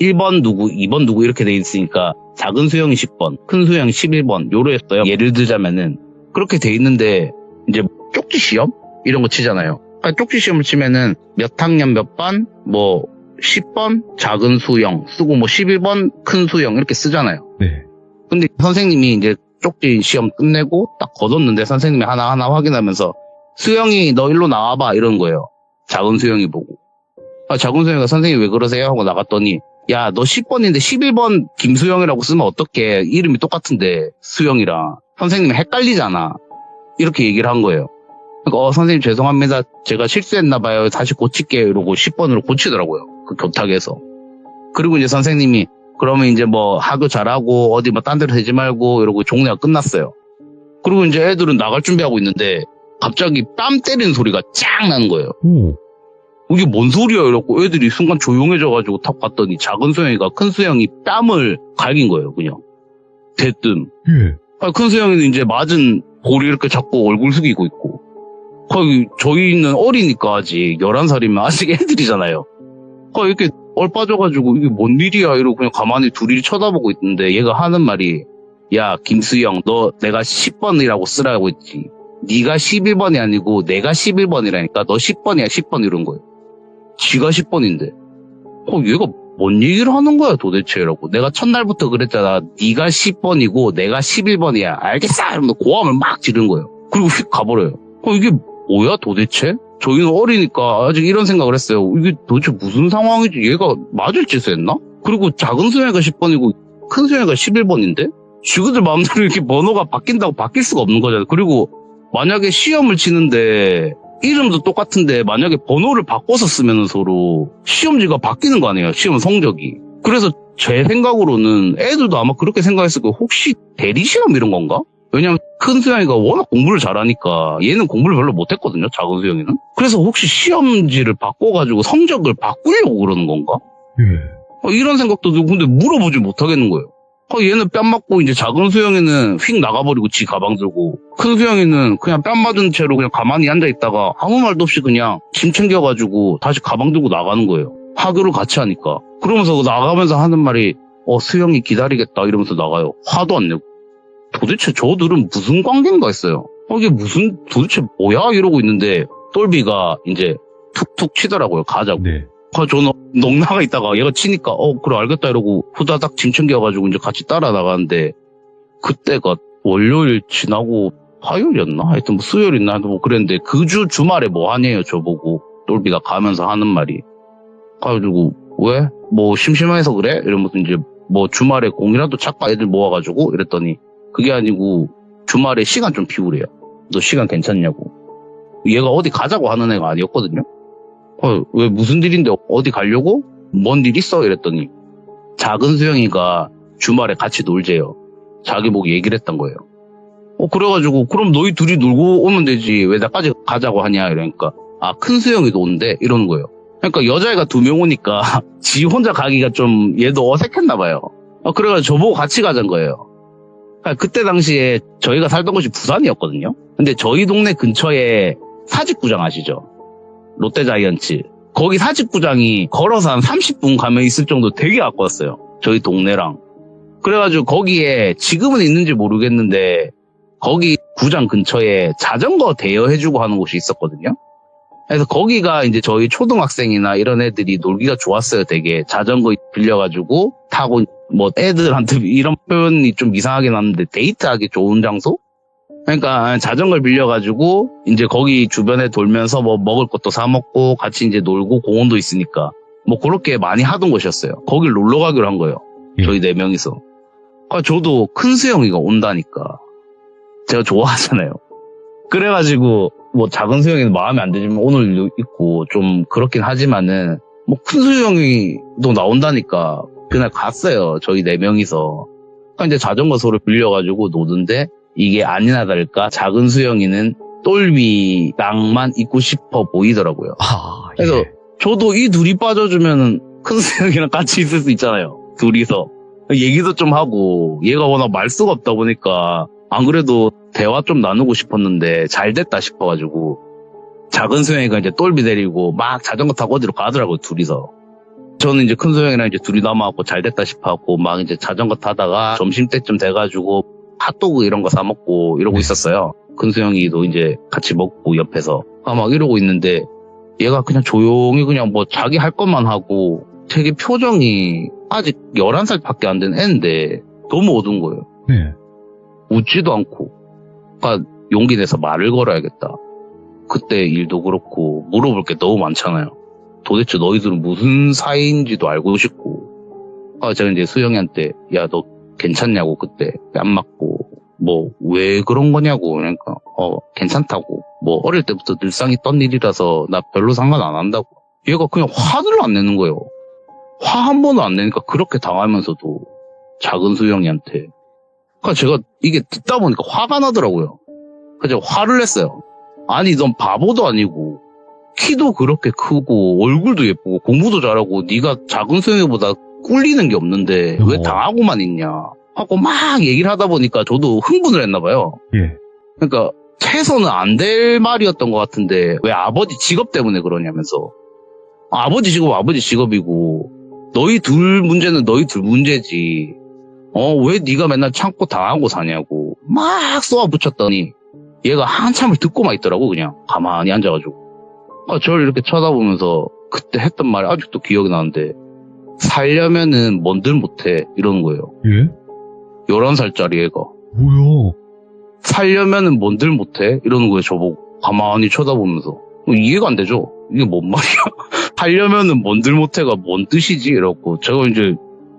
1번 누구, 2번 누구 이렇게 돼 있으니까 작은 수영이 10번, 큰 수영이 11번 요로 했어요. 예를 들자면은 그렇게 돼 있는데 이제 쪽지 시험? 이런 거 치잖아요. 그러니까 쪽지 시험을 치면은 몇 학년 몇 반, 뭐 10번 작은 수영 쓰고 뭐 11번 큰 수영 이렇게 쓰잖아요. 네. 근데 선생님이 이제 쪽지 시험 끝내고 딱 걷었는데 선생님이 하나하나 확인하면서 수영이 너 일로 나와봐 이런 거예요. 작은 수영이 보고. 작은 수영이가 선생님 왜 그러세요? 하고 나갔더니 야 너 10번인데 11번 김수영이라고 쓰면 어떡해. 이름이 똑같은데 수영이랑. 선생님이 헷갈리잖아. 이렇게 얘기를 한 거예요. 그러니까 선생님 죄송합니다. 제가 실수했나 봐요. 다시 고칠게요. 이러고 10번으로 고치더라고요. 그 교탁에서. 그리고 이제 선생님이 그러면 이제 뭐 학교 잘하고 어디 뭐 딴 데로 되지 말고 이러고 종례가 끝났어요. 그리고 이제 애들은 나갈 준비하고 있는데 갑자기 뺨 때리는 소리가 쫙 나는 거예요. 오. 이게 뭔 소리야 이러고 애들이 순간 조용해져가지고 탁 봤더니 작은 수영이가 큰 수영이 뺨을 갈긴 거예요. 그냥 대뜸. 예. 큰 수영이는 이제 맞은 볼이 이렇게 잡고 얼굴 숙이고 있고 거기 저희는 어리니까 아직 11살이면 아직 애들이잖아요. 이렇게 얼빠져가지고 이게 뭔 일이야 이러고 그냥 가만히 둘이 쳐다보고 있는데 얘가 하는 말이 야 김수영 너 내가 10번이라고 쓰라고 했지. 네가 11번이 아니고 내가 11번이라니까 너 10번이야 10번 이런 거예요. 지가 10번인데 얘가 뭔 얘기를 하는 거야 도대체 라고. 내가 첫날부터 그랬잖아. 네가 10번이고 내가 11번이야 알겠어 이러면서 고함을 막 지른 거예요. 그리고 휙 가버려요. 이게 뭐야 도대체? 저희는 어리니까 아직 이런 생각을 했어요. 이게 도대체 무슨 상황이지? 얘가 맞을 짓을 했나? 그리고 작은 수영이가 10번이고 큰 수영이가 11번인데? 지그들 마음대로 이렇게 번호가 바뀐다고 바뀔 수가 없는 거잖아요. 그리고 만약에 시험을 치는데 이름도 똑같은데 만약에 번호를 바꿔서 쓰면 서로 시험지가 바뀌는 거 아니에요? 시험 성적이. 그래서 제 생각으로는 애들도 아마 그렇게 생각했을 거예요. 혹시 대리시험 이런 건가? 왜냐면 큰 수영이가 워낙 공부를 잘하니까 얘는 공부를 별로 못했거든요. 작은 수영이는. 그래서 혹시 시험지를 바꿔가지고 성적을 바꾸려고 그러는 건가? 예. 이런 생각도 들고 근데 물어보지 못하겠는 거예요. 얘는 뺨 맞고 이제 작은 수영이는 휙 나가버리고 지 가방 들고 큰 수영이는 그냥 뺨 맞은 채로 그냥 가만히 앉아있다가 아무 말도 없이 그냥 짐 챙겨가지고 다시 가방 들고 나가는 거예요. 학교를 같이 하니까. 그러면서 나가면서 하는 말이 수영이 기다리겠다 이러면서 나가요. 화도 안 내고. 도대체 저들은 무슨 관계인가 했어요. 이게 무슨 도대체 뭐야 이러고 있는데 똘비가 이제 툭툭 치더라고요. 가자고. 네. 저는 넉나가 있다가 얘가 치니까 그래 알겠다 이러고 후다닥 짐 챙겨가지고 이제 같이 따라 나가는데 그때가 월요일 지나고 화요일이었나? 하여튼 뭐 수요일이나 뭐 그랬는데 그 주말에 뭐 하냐요 저보고. 똘비가 가면서 하는 말이 가지고 왜? 뭐 심심해서 그래? 이러면서 이제 뭐 주말에 공이라도 찾까 애들 모아가지고 이랬더니 그게 아니고 주말에 시간 좀 비우래요. 너 시간 괜찮냐고. 얘가 어디 가자고 하는 애가 아니었거든요. 왜 무슨 일인데 어디 가려고? 뭔 일 있어? 이랬더니 작은 수영이가 주말에 같이 놀재요. 자기 보고 얘기를 했던 거예요. 그래가지고 그럼 너희 둘이 놀고 오면 되지 왜 나까지 가자고 하냐 이러니까 큰 수영이도 온대 이러는 거예요. 그러니까 여자애가 2명 오니까 지 혼자 가기가 좀 얘도 어색했나 봐요. 그래가지고 저보고 같이 가자는 거예요. 그때 당시에 저희가 살던 곳이 부산이었거든요. 근데 저희 동네 근처에 사직구장 아시죠? 롯데자이언츠. 거기 사직구장이 걸어서 한 30분 가면 있을 정도 되게 가까웠어요. 저희 동네랑. 그래가지고 거기에 지금은 있는지 모르겠는데 거기 구장 근처에 자전거 대여해주고 하는 곳이 있었거든요. 그래서 거기가 이제 저희 초등학생이나 이런 애들이 놀기가 좋았어요. 되게 자전거 빌려가지고 타고 뭐 애들한테 이런 표현이 좀 이상하게 나왔는데 데이트하기 좋은 장소? 그러니까 자전거를 빌려가지고 이제 거기 주변에 돌면서 뭐 먹을 것도 사 먹고 같이 이제 놀고 공원도 있으니까 뭐 그렇게 많이 하던 곳이었어요. 거길 놀러 가기로 한 거예요. 예. 저희 4명이서. 그러니까 저도 큰 수영이가 온다니까 제가 좋아하잖아요. 그래가지고 뭐 작은 수영이는 마음에 안 들지만 오늘 있고 좀 그렇긴 하지만은 뭐 큰 수영이도 나온다니까 그날 갔어요. 저희 4명이서. 그러니까 이제 자전거 서로 빌려가지고 노는데 이게 아니나 다를까 작은 수영이는 똘비랑만 있고 싶어 보이더라고요. 아, 예. 그래서 저도 이 둘이 빠져주면은 큰 수영이랑 같이 있을 수 있잖아요. 둘이서. 얘기도 좀 하고 얘가 워낙 말수가 없다 보니까 안 그래도 대화 좀 나누고 싶었는데 잘 됐다 싶어가지고 작은 수영이가 이제 똘비 데리고 막 자전거 타고 어디로 가더라고요. 둘이서. 저는 이제 큰 수영이랑 이제 둘이 남아갖고 잘 됐다 싶어갖고 막 이제 자전거 타다가 점심때쯤 돼가지고 핫도그 이런 거 사 먹고 이러고 있었어요. 큰 수영이도 이제 같이 먹고 옆에서 막 이러고 있는데 얘가 그냥 조용히 그냥 뭐 자기 할 것만 하고 되게 표정이 아직 11살밖에 안 된 애인데 너무 어두운 거예요. 네. 웃지도 않고. 그러니까 용기 내서 말을 걸어야겠다. 그때 일도 그렇고 물어볼 게 너무 많잖아요. 도대체 너희들은 무슨 사이인지도 알고 싶고. 제가 이제 수영이한테 야 너 괜찮냐고 그때 안 맞고 뭐 왜 그런 거냐고 그러니까 괜찮다고 뭐 어릴 때부터 늘상 있던 일이라서 나 별로 상관 안 한다고. 얘가 그냥 화를 안 내는 거예요. 화 한 번도 안 내니까 그렇게 당하면서도 작은 수영이한테. 그러니까 제가 이게 듣다 보니까 화가 나더라고요. 그래서 화를 냈어요. 아니 넌 바보도 아니고 키도 그렇게 크고 얼굴도 예쁘고 공부도 잘하고 네가 작은 수영이보다 꿀리는 게 없는데 왜 당하고만 있냐 하고 막 얘기를 하다 보니까 저도 흥분을 했나 봐요. 예. 그러니까 해서는 안 될 말이었던 것 같은데 왜 아버지 직업 때문에 그러냐면서. 아버지 직업 아버지 직업이고 너희 둘 문제는 너희 둘 문제지. 왜 네가 맨날 참고 당하고 사냐고 막 쏘아붙였더니 얘가 한참을 듣고만 있더라고. 그냥 가만히 앉아가지고 저를 이렇게 쳐다보면서 그때 했던 말이 아직도 기억이 나는데 살려면은 뭔들 못해 이러는 거예요. 예? 11살짜리 애가 뭐야? 살려면은 뭔들 못해 이러는 거예요. 저보고 가만히 쳐다보면서. 이해가 안 되죠. 이게 뭔 말이야. 살려면은 뭔들 못해가 뭔 뜻이지 이러고 제가 이제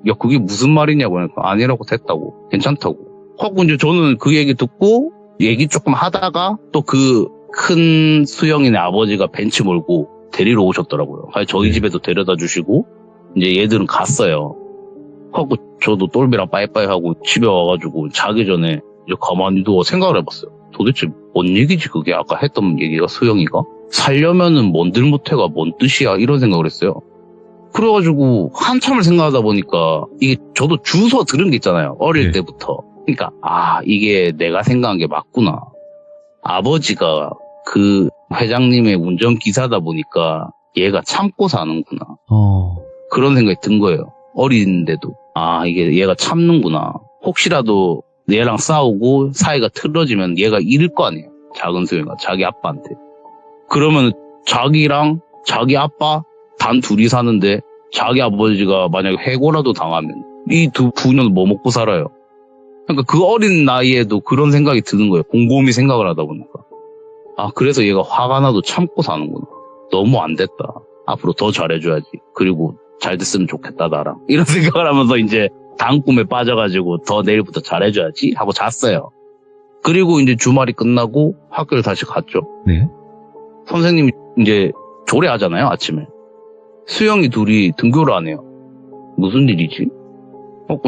야 그게 무슨 말이냐고 하니까 아니라고 됐다고 괜찮다고 하고 이제 저는 그 얘기 듣고 얘기 조금 하다가 또 그 큰 수영이네 아버지가 벤치 몰고 데리러 오셨더라고요. 저희 집에도 데려다 주시고 이제 얘들은 갔어요. 하고 저도 똘비랑 빠이빠이 하고 집에 와가지고 자기 전에 이제 가만히 누워 생각을 해봤어요. 도대체 뭔 얘기지 그게 아까 했던 얘기가 수영이가 살려면은 뭔들 못해가 뭔 뜻이야 이런 생각을 했어요. 그래가지고 한참을 생각하다 보니까 이게 저도 주워 들은 게 있잖아요. 어릴 때부터. 그러니까 이게 내가 생각한 게 맞구나. 아버지가 그 회장님의 운전기사다 보니까 얘가 참고 사는구나. 그런 생각이 든 거예요. 어린데도. 이게 얘가 참는구나. 혹시라도 얘랑 싸우고 사이가 틀어지면 얘가 잃을 거 아니에요. 작은 수영이가 자기 아빠한테. 그러면 자기랑 자기 아빠 단 둘이 사는데 자기 아버지가 만약에 해고라도 당하면 이 두 부녀는 뭐 먹고 살아요. 그러니까 그 어린 나이에도 그런 생각이 드는 거예요. 곰곰이 생각을 하다 보니까. 그래서 얘가 화가 나도 참고 사는구나. 너무 안 됐다. 앞으로 더 잘해줘야지. 그리고 잘 됐으면 좋겠다 나랑. 이런 생각을 하면서 이제 다음 꿈에 빠져가지고 더 내일부터 잘해줘야지 하고 잤어요. 그리고 이제 주말이 끝나고 학교를 다시 갔죠. 네. 선생님이 이제 조례하잖아요, 아침에. 수영이 둘이 등교를 안 해요. 무슨 일이지?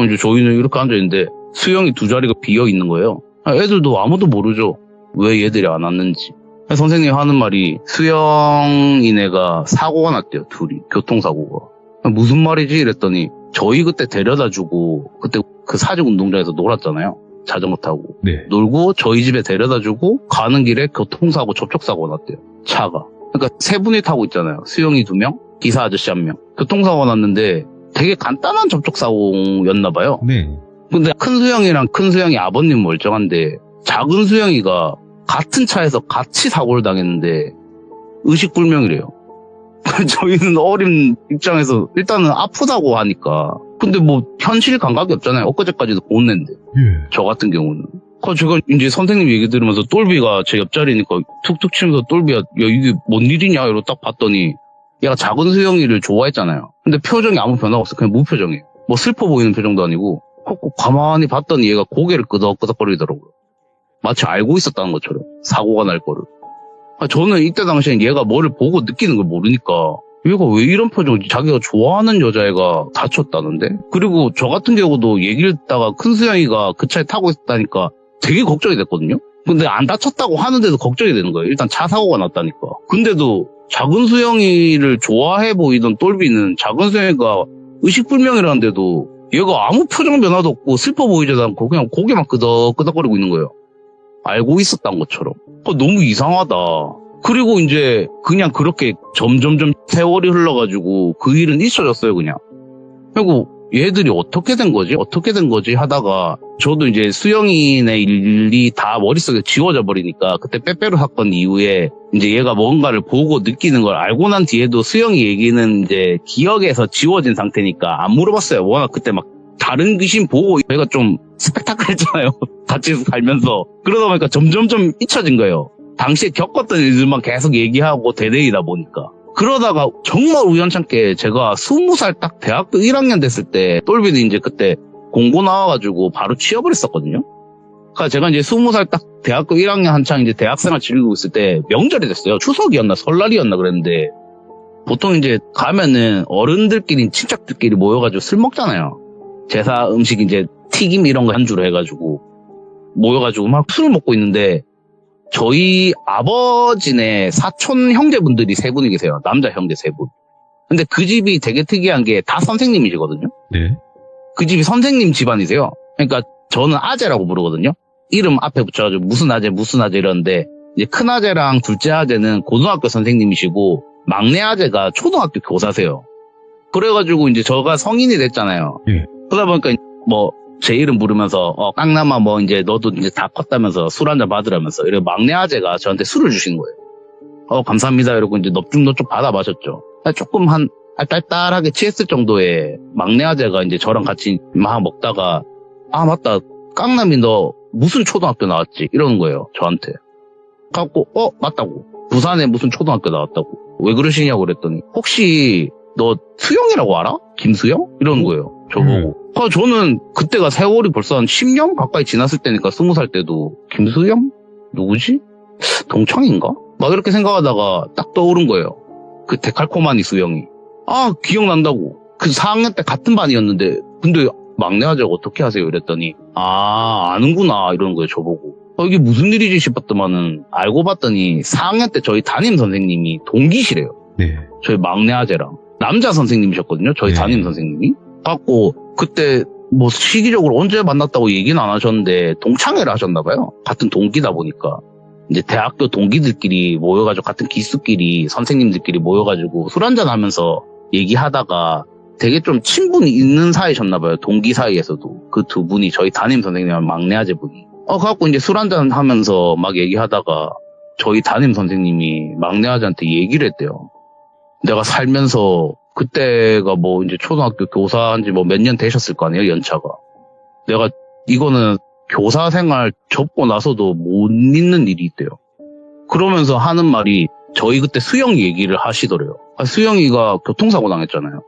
이제 저희는 이렇게 앉아있는데 수영이 두 자리가 비어 있는 거예요. 애들도 아무도 모르죠. 왜 얘들이 안 왔는지. 선생님이 하는 말이 수영이네가 사고가 났대요, 둘이. 교통사고가. 무슨 말이지? 이랬더니 저희 그때 데려다 주고 그때 그 사직 운동장에서 놀았잖아요. 자전거 타고. 네. 놀고 저희 집에 데려다 주고 가는 길에 교통사고 접촉사고가 났대요. 차가. 그러니까 세 분이 타고 있잖아요. 수영이 2명, 기사 아저씨 1명. 교통사고가 났는데 되게 간단한 접촉사고였나 봐요. 네. 근데 큰 수영이랑 큰 수영이 아버님 멀쩡한데 작은 수영이가 같은 차에서 같이 사고를 당했는데 의식불명이래요. 저희는 어린 입장에서 일단은 아프다고 하니까 근데 뭐 현실 감각이 없잖아요. 엊그제까지도 보냈는데 예. 저 같은 경우는. 제가 이제 선생님 얘기 들으면서 똘비가 제 옆자리니까 툭툭 치면서 똘비야 야 이게 뭔 일이냐 이러고 딱 봤더니 얘가 작은 수영이를 좋아했잖아요. 근데 표정이 아무 변화가 없어. 그냥 무표정이에요. 뭐 슬퍼 보이는 표정도 아니고 꼭 가만히 봤더니 얘가 고개를 끄덕끄덕거리더라고요. 마치 알고 있었다는 것처럼 사고가 날 거를. 저는 이때 당시엔 얘가 뭐를 보고 느끼는 걸 모르니까 얘가 왜 이런 표정이지? 자기가 좋아하는 여자애가 다쳤다는데? 그리고 저 같은 경우도 얘기를 듣다가 큰 수영이가 그 차에 타고 있다니까 되게 걱정이 됐거든요? 근데 안 다쳤다고 하는데도 걱정이 되는 거예요. 일단 차 사고가 났다니까. 근데도 작은 수영이를 좋아해 보이던 똘비는 작은 수영이가 의식불명이라는데도 얘가 아무 표정 변화도 없고 슬퍼 보이지도 않고 그냥 고개만 끄덕끄덕거리고 있는 거예요. 알고 있었던 것처럼. 너무 이상하다. 그리고 이제 그냥 그렇게 점점점 세월이 흘러가지고 그 일은 잊혀졌어요, 그냥. 그리고 얘들이 어떻게 된 거지 하다가 저도 이제 수영이네 일이 다 머릿속에 지워져 버리니까 그때 빼빼로 사건 이후에 이제 얘가 뭔가를 보고 느끼는 걸 알고 난 뒤에도 수영이 얘기는 이제 기억에서 지워진 상태니까 안 물어봤어요. 워낙 그때 막 다른 귀신 보고 얘가 좀 스펙타클했잖아요. 같이 살면서. 그러다 보니까 점점점 잊혀진 거예요. 당시에 겪었던 일들만 계속 얘기하고 대대이다 보니까. 그러다가 정말 우연찮게 제가 20살 딱 대학교 1학년 됐을 때 똘비는 이제 그때 공고 나와가지고 바로 취업을 했었거든요. 그러니까 제가 이제 20살 딱 대학교 1학년 한창 이제 대학생활 즐기고 있을 때 명절이 됐어요. 추석이었나 설날이었나 그랬는데 보통 이제 가면은 어른들끼리 친척들끼리 모여가지고 술 먹잖아요. 제사 음식 이제 튀김 이런 거 한주로 해가지고 모여가지고 막 술 먹고 있는데 저희 아버지네 사촌 형제분들이 3분이 계세요. 남자 형제 3분. 근데 그 집이 되게 특이한 게 다 선생님이시거든요. 네. 그 집이 선생님 집안이세요. 그러니까 저는 아재라고 부르거든요. 이름 앞에 붙여가지고 무슨 아재 이러는데 이제 큰 아재랑 둘째 아재는 고등학교 선생님이시고 막내 아재가 초등학교 교사세요. 그래가지고 이제 저가 성인이 됐잖아요. 예. 그러다 보니까 뭐 제 이름 부르면서 깡남아 뭐 이제 너도 이제 다 컸다면서 술 한잔 받으라면서 이래 막내 아재가 저한테 술을 주신 거예요. 감사합니다 이러고 이제 넙죽넙죽 받아 마셨죠. 조금 한 딸딸하게 취했을 정도의 막내 아재가 이제 저랑 같이 막 먹다가 아 맞다 깡남이 너 무슨 초등학교 나왔지 이러는 거예요 저한테. 갖고 맞다고 부산에 무슨 초등학교 나왔다고 왜 그러시냐고 그랬더니 혹시 너 수영이라고 알아? 김수영? 이러는 거예요 저보고. 저는 그때가 세월이 벌써 한 10년 가까이 지났을 때니까 20살 때도 김수영? 누구지? 동창인가? 막 이렇게 생각하다가 딱 떠오른 거예요. 그 데칼코마니 수영이. 기억난다고. 그 4학년 때 같은 반이었는데 근데 막내 아재가 어떻게 하세요? 이랬더니 아는구나 이러는 거예요 저보고. 이게 무슨 일이지 싶었더만은 알고 봤더니 4학년 때 저희 담임 선생님이 동기시래요. 네. 저희 막내 아재랑. 남자 선생님이셨거든요. 저희 네. 담임 선생님이. 갖고 그때 뭐 시기적으로 언제 만났다고 얘기는 안 하셨는데 동창회를 하셨나봐요. 같은 동기다 보니까. 이제 대학교 동기들끼리 모여가지고 같은 기수끼리 선생님들끼리 모여가지고 술 한잔 하면서 얘기하다가 되게 좀 친분이 있는 사이셨나봐요. 동기 사이에서도. 그 두 분이 저희 담임 선생님이랑 막내 아재분이. 그래갖고 이제 술 한잔 하면서 막 얘기하다가 저희 담임 선생님이 막내 아재한테 얘기를 했대요. 내가 살면서 그때가 뭐 이제 초등학교 교사한 지 뭐 몇 년 되셨을 거 아니에요, 연차가. 내가 이거는 교사 생활 접고 나서도 못 잊는 일이 있대요. 그러면서 하는 말이 저희 그때 수영이 얘기를 하시더래요. 수영이가 교통사고 당했잖아요.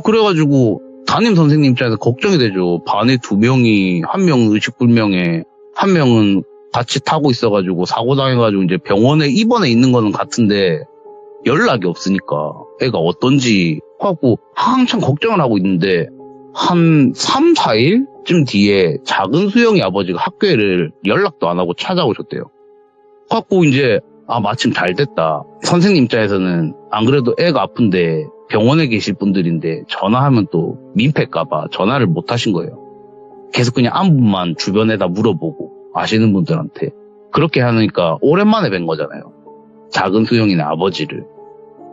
그래가지고 담임 선생님 입장에서 걱정이 되죠. 반에 2명이, 한 명은 의식불명에, 한 명은 같이 타고 있어가지고 사고 당해가지고 이제 병원에 입원해 있는 거는 같은데 연락이 없으니까 애가 어떤지 하고 한참 걱정을 하고 있는데 한 3, 4일쯤 뒤에 작은 수영이 아버지가 학교에를 연락도 안 하고 찾아오셨대요. 갖고 이제 마침 잘 됐다. 선생님 입장에서는 안 그래도 애가 아픈데 병원에 계실 분들인데 전화하면 또 민폐일까봐 전화를 못 하신 거예요. 계속 그냥 안부만 주변에다 물어보고 아시는 분들한테. 그렇게 하니까 오랜만에 뵌 거잖아요. 작은 수영이네 아버지를.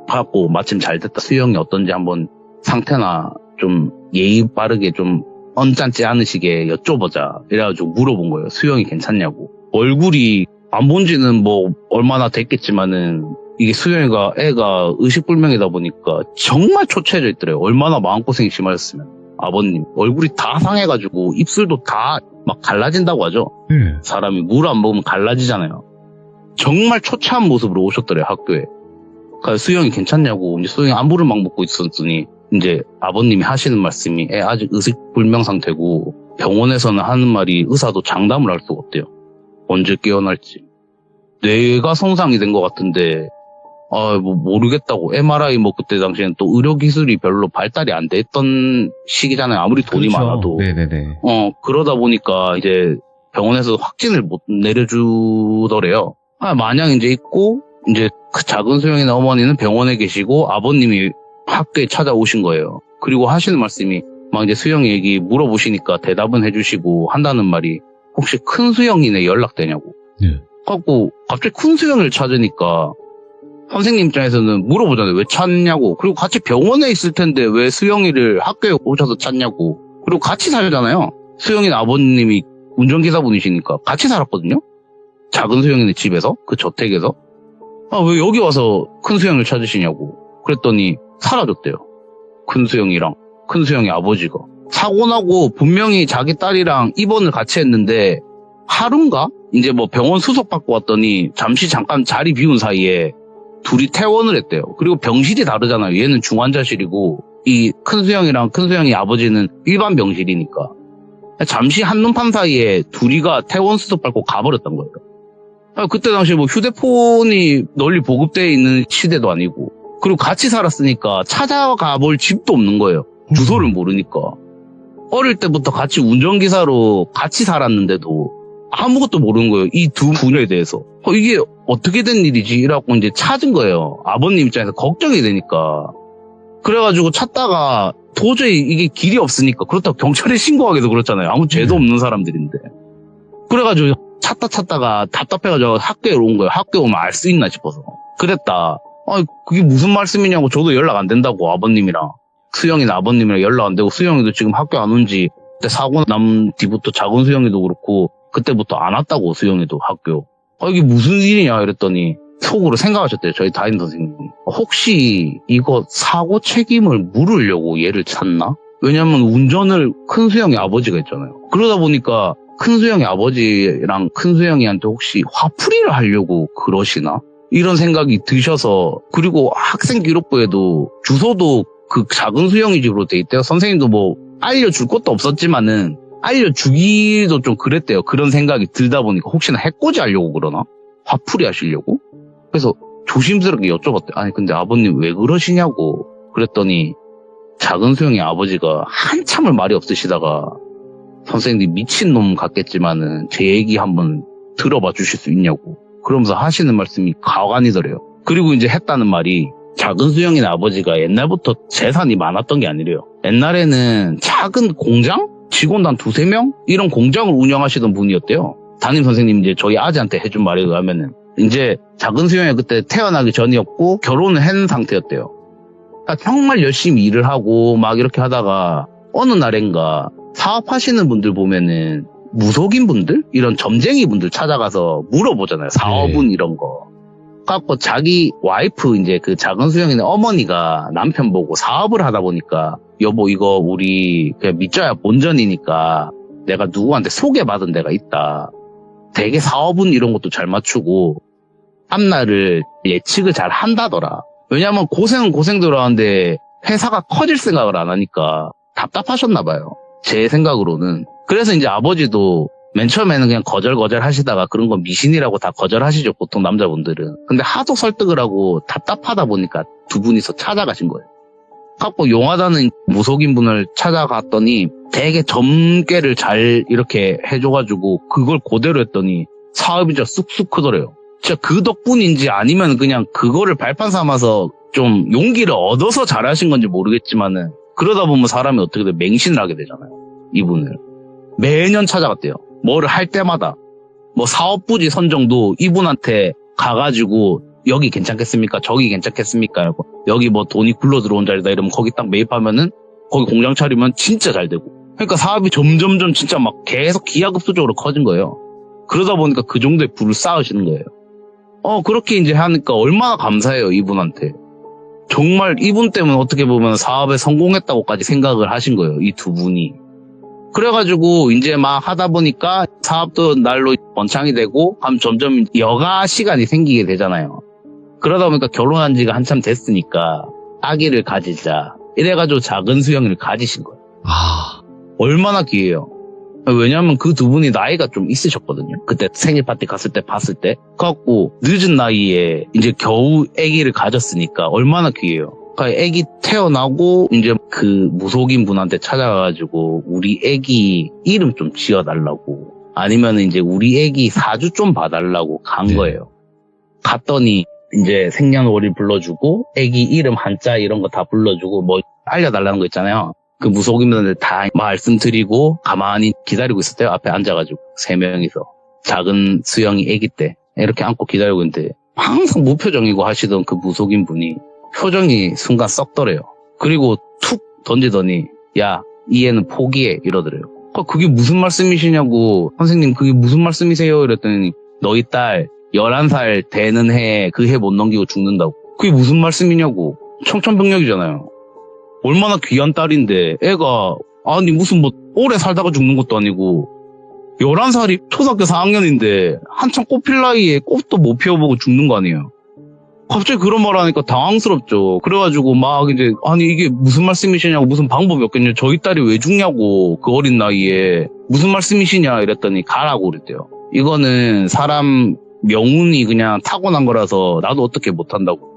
갖고 마침 잘 됐다. 수영이 어떤지 한번 상태나 좀 예의 바르게 좀 언짢지 않으시게 여쭤보자. 이래가지고 물어본 거예요. 수영이 괜찮냐고. 얼굴이 안 본 지는 뭐 얼마나 됐겠지만은 이게 수영이가 애가 의식불명이다 보니까 정말 초췌해져 있더래요. 얼마나 마음고생이 심하셨으면. 아버님 얼굴이 다 상해가지고 입술도 다 막 갈라진다고 하죠. 사람이 물 안 먹으면 갈라지잖아요. 정말 초췌한 모습으로 오셨더래요 학교에. 그러니까 수영이 괜찮냐고 이제 수영이 안부를 막 묻고 있었더니 이제 아버님이 하시는 말씀이 애 아직 의식불명 상태고 병원에서는 하는 말이 의사도 장담을 할 수가 없대요. 언제 깨어날지. 뇌가 손상이 된 것 같은데 뭐 모르겠다고. MRI 뭐 그때 당시에는 또 의료기술이 별로 발달이 안 됐던 시기잖아요. 아무리 돈이 그렇죠. 많아도. 네네네. 그러다 보니까 이제 병원에서 확진을 못 내려주더래요. 마냥 이제 있고 이제 그 작은 수영이나 어머니는 병원에 계시고 아버님이 학교에 찾아오신 거예요. 그리고 하시는 말씀이 막 이제 수영이 얘기 물어보시니까 대답은 해주시고 한다는 말이 혹시 큰 수영이네 연락되냐고. 네. 갖고 갑자기 큰 수영이를 찾으니까 선생님 입장에서는 물어보잖아요. 왜 찾냐고. 그리고 같이 병원에 있을 텐데 왜 수영이를 학교에 오셔서 찾냐고. 그리고 같이 살잖아요. 수영이는 아버님이 운전기사분이시니까 같이 살았거든요. 작은 수영이네 집에서, 그 저택에서. 왜 여기 와서 큰 수영이를 찾으시냐고. 그랬더니 사라졌대요. 큰 수영이랑 큰 수영이 아버지가. 사고 나고 분명히 자기 딸이랑 입원을 같이 했는데 하루인가? 이제 뭐 병원 수속받고 왔더니 잠깐 자리 비운 사이에 둘이 퇴원을 했대요. 그리고 병실이 다르잖아요. 얘는 중환자실이고 이 큰 수영이랑 큰 수영이 아버지는 일반 병실이니까. 잠시 한눈판 사이에 둘이가 퇴원 수속받고 가버렸던 거예요. 그때 당시에 뭐 휴대폰이 널리 보급되어 있는 시대도 아니고 그리고 같이 살았으니까 찾아가 볼 집도 없는 거예요. 주소를 모르니까. 어릴 때부터 같이 운전기사로 같이 살았는데도 아무것도 모르는 거예요. 이 두 분야에 대해서. 이게 어떻게 된 일이지? 이라고 이제 찾은 거예요. 아버님 입장에서 걱정이 되니까. 그래가지고 찾다가 도저히 이게 길이 없으니까 그렇다고 경찰에 신고하기도 그렇잖아요. 아무 죄도 없는 사람들인데. 그래가지고 찾다가 답답해가지고 학교에 온 거예요. 학교에 오면 알 수 있나 싶어서. 그랬다. 그게 무슨 말씀이냐고. 저도 연락 안 된다고 아버님이랑. 수영이나 아버님이랑 연락 안 되고 수영이도 지금 학교 안 온 지 그때 사고 난 뒤부터 작은 수영이도 그렇고 그때부터 안 왔다고 수영이도 학교. 이게 무슨 일이냐 이랬더니 속으로 생각하셨대요. 저희 담임 선생님이. 혹시 이거 사고 책임을 물으려고 얘를 찾나? 왜냐면 운전을 큰 수영이 아버지가 했잖아요. 그러다 보니까 큰 수영이 아버지랑 큰 수영이한테 혹시 화풀이를 하려고 그러시나? 이런 생각이 드셔서 그리고 학생 기록부에도 주소도 그 작은 수영이 집으로 돼 있대요. 선생님도 뭐 알려줄 것도 없었지만은 알려주기도 좀 그랬대요. 그런 생각이 들다 보니까 혹시나 해코지 하려고 그러나? 화풀이 하시려고? 그래서 조심스럽게 여쭤봤대요. 아니 근데 아버님 왜 그러시냐고. 그랬더니 작은 수영이 아버지가 한참을 말이 없으시다가 선생님이 미친놈 같겠지만은 제 얘기 한번 들어봐 주실 수 있냐고. 그러면서 하시는 말씀이 가관이더래요. 그리고 이제 했다는 말이 작은 수영이네 아버지가 옛날부터 재산이 많았던 게 아니래요. 옛날에는 작은 공장? 직원 한 2-3명? 이런 공장을 운영하시던 분이었대요. 담임 선생님 이제 저희 아지한테 해준 말에 의하면은 이제 작은 수영이 그때 태어나기 전이었고 결혼을 한 상태였대요. 그러니까 정말 열심히 일을 하고 막 이렇게 하다가 어느 날인가 사업하시는 분들 보면은 무속인 분들? 이런 점쟁이 분들 찾아가서 물어보잖아요. 사업은 이런 거. 갖고 자기 와이프 이제 그 작은 수영이네 어머니가 남편 보고 사업을 하다 보니까 여보 이거 우리 그냥 믿져야 본전이니까 내가 누구한테 소개받은 데가 있다. 되게 사업은 이런 것도 잘 맞추고 앞날을 예측을 잘 한다더라. 왜냐면 고생은 고생대로 하는데 회사가 커질 생각을 안 하니까 답답하셨나 봐요. 제 생각으로는. 그래서 이제 아버지도 맨 처음에는 그냥 거절거절 하시다가 그런 건 미신이라고 다 거절하시죠. 보통 남자분들은. 근데 하도 설득을 하고 답답하다 보니까 두 분이서 찾아가신 거예요. 갖고 용하다는 무속인 분을 찾아갔더니 되게 점괘를 잘 이렇게 해줘가지고 그걸 그대로 했더니 사업이 진짜 쑥쑥 크더래요. 진짜 그 덕분인지 아니면 그냥 그거를 발판 삼아서 좀 용기를 얻어서 잘하신 건지 모르겠지만은 그러다 보면 사람이 어떻게 든 맹신을 하게 되잖아요. 이분을. 매년 찾아갔대요. 뭐를 할 때마다. 뭐 사업부지 선정도 이분한테 가가지고 여기 괜찮겠습니까? 저기 괜찮겠습니까? 여기 뭐 돈이 굴러 들어온 자리다 이러면 거기 딱 매입하면은 거기 공장 차리면 진짜 잘 되고. 그러니까 사업이 점점점 진짜 막 계속 기하급수적으로 커진 거예요. 그러다 보니까 그 정도의 부를 쌓으시는 거예요. 그렇게 이제 하니까 얼마나 감사해요, 이분한테. 정말 이분 때문에 어떻게 보면 사업에 성공했다고까지 생각을 하신 거예요, 이 두 분이. 그래가지고 이제 막 하다 보니까 사업도 날로 번창이 되고 하면 점점 여가 시간이 생기게 되잖아요. 그러다 보니까 결혼한 지가 한참 됐으니까 아기를 가지자. 이래가지고 작은 수영이를 가지신 거예요. 아, 얼마나 귀해요. 왜냐면 그 두 분이 나이가 좀 있으셨거든요. 그때 생일 파티 갔을 때 봤을 때. 그래갖고 늦은 나이에 이제 겨우 아기를 가졌으니까 얼마나 귀해요. 그러니까 아기 태어나고 이제 그 무속인 분한테 찾아가가지고 우리 아기 이름 좀 지어달라고 아니면 이제 우리 아기 사주 좀 봐달라고 간 네. 거예요. 갔더니 이제 생년월일 불러주고 아기 이름 한자 이런 거 다 불러주고 뭐 알려달라는 거 있잖아요. 그 무속인분들 다 말씀드리고 가만히 기다리고 있었대요. 앞에 앉아가지고 3명이서 작은 수영이 아기 때 이렇게 안고 기다리고 있는데 항상 무표정이고 하시던 그 무속인분이 표정이 순간 썩더래요. 그리고 툭 던지더니 야, 이 애는 포기해 이러더래요. 그게 무슨 말씀이시냐고 선생님 그게 무슨 말씀이세요? 이랬더니 너희 딸 11살 되는 해 그 해 못 넘기고 죽는다고. 그게 무슨 말씀이냐고. 청천벽력이잖아요. 얼마나 귀한 딸인데 애가 아니 무슨 뭐 오래 살다가 죽는 것도 아니고 11살이 초등학교 4학년인데 한참 꽃필 나이에 꽃도 못 피워보고 죽는 거 아니에요. 갑자기 그런 말 하니까 당황스럽죠. 그래가지고 막 이제 아니 이게 무슨 말씀이시냐고 무슨 방법이 없겠냐 저희 딸이 왜 죽냐고 그 어린 나이에 무슨 말씀이시냐 이랬더니 가라고 그랬대요. 이거는 사람 명운이 그냥 타고난 거라서 나도 어떻게 못한다고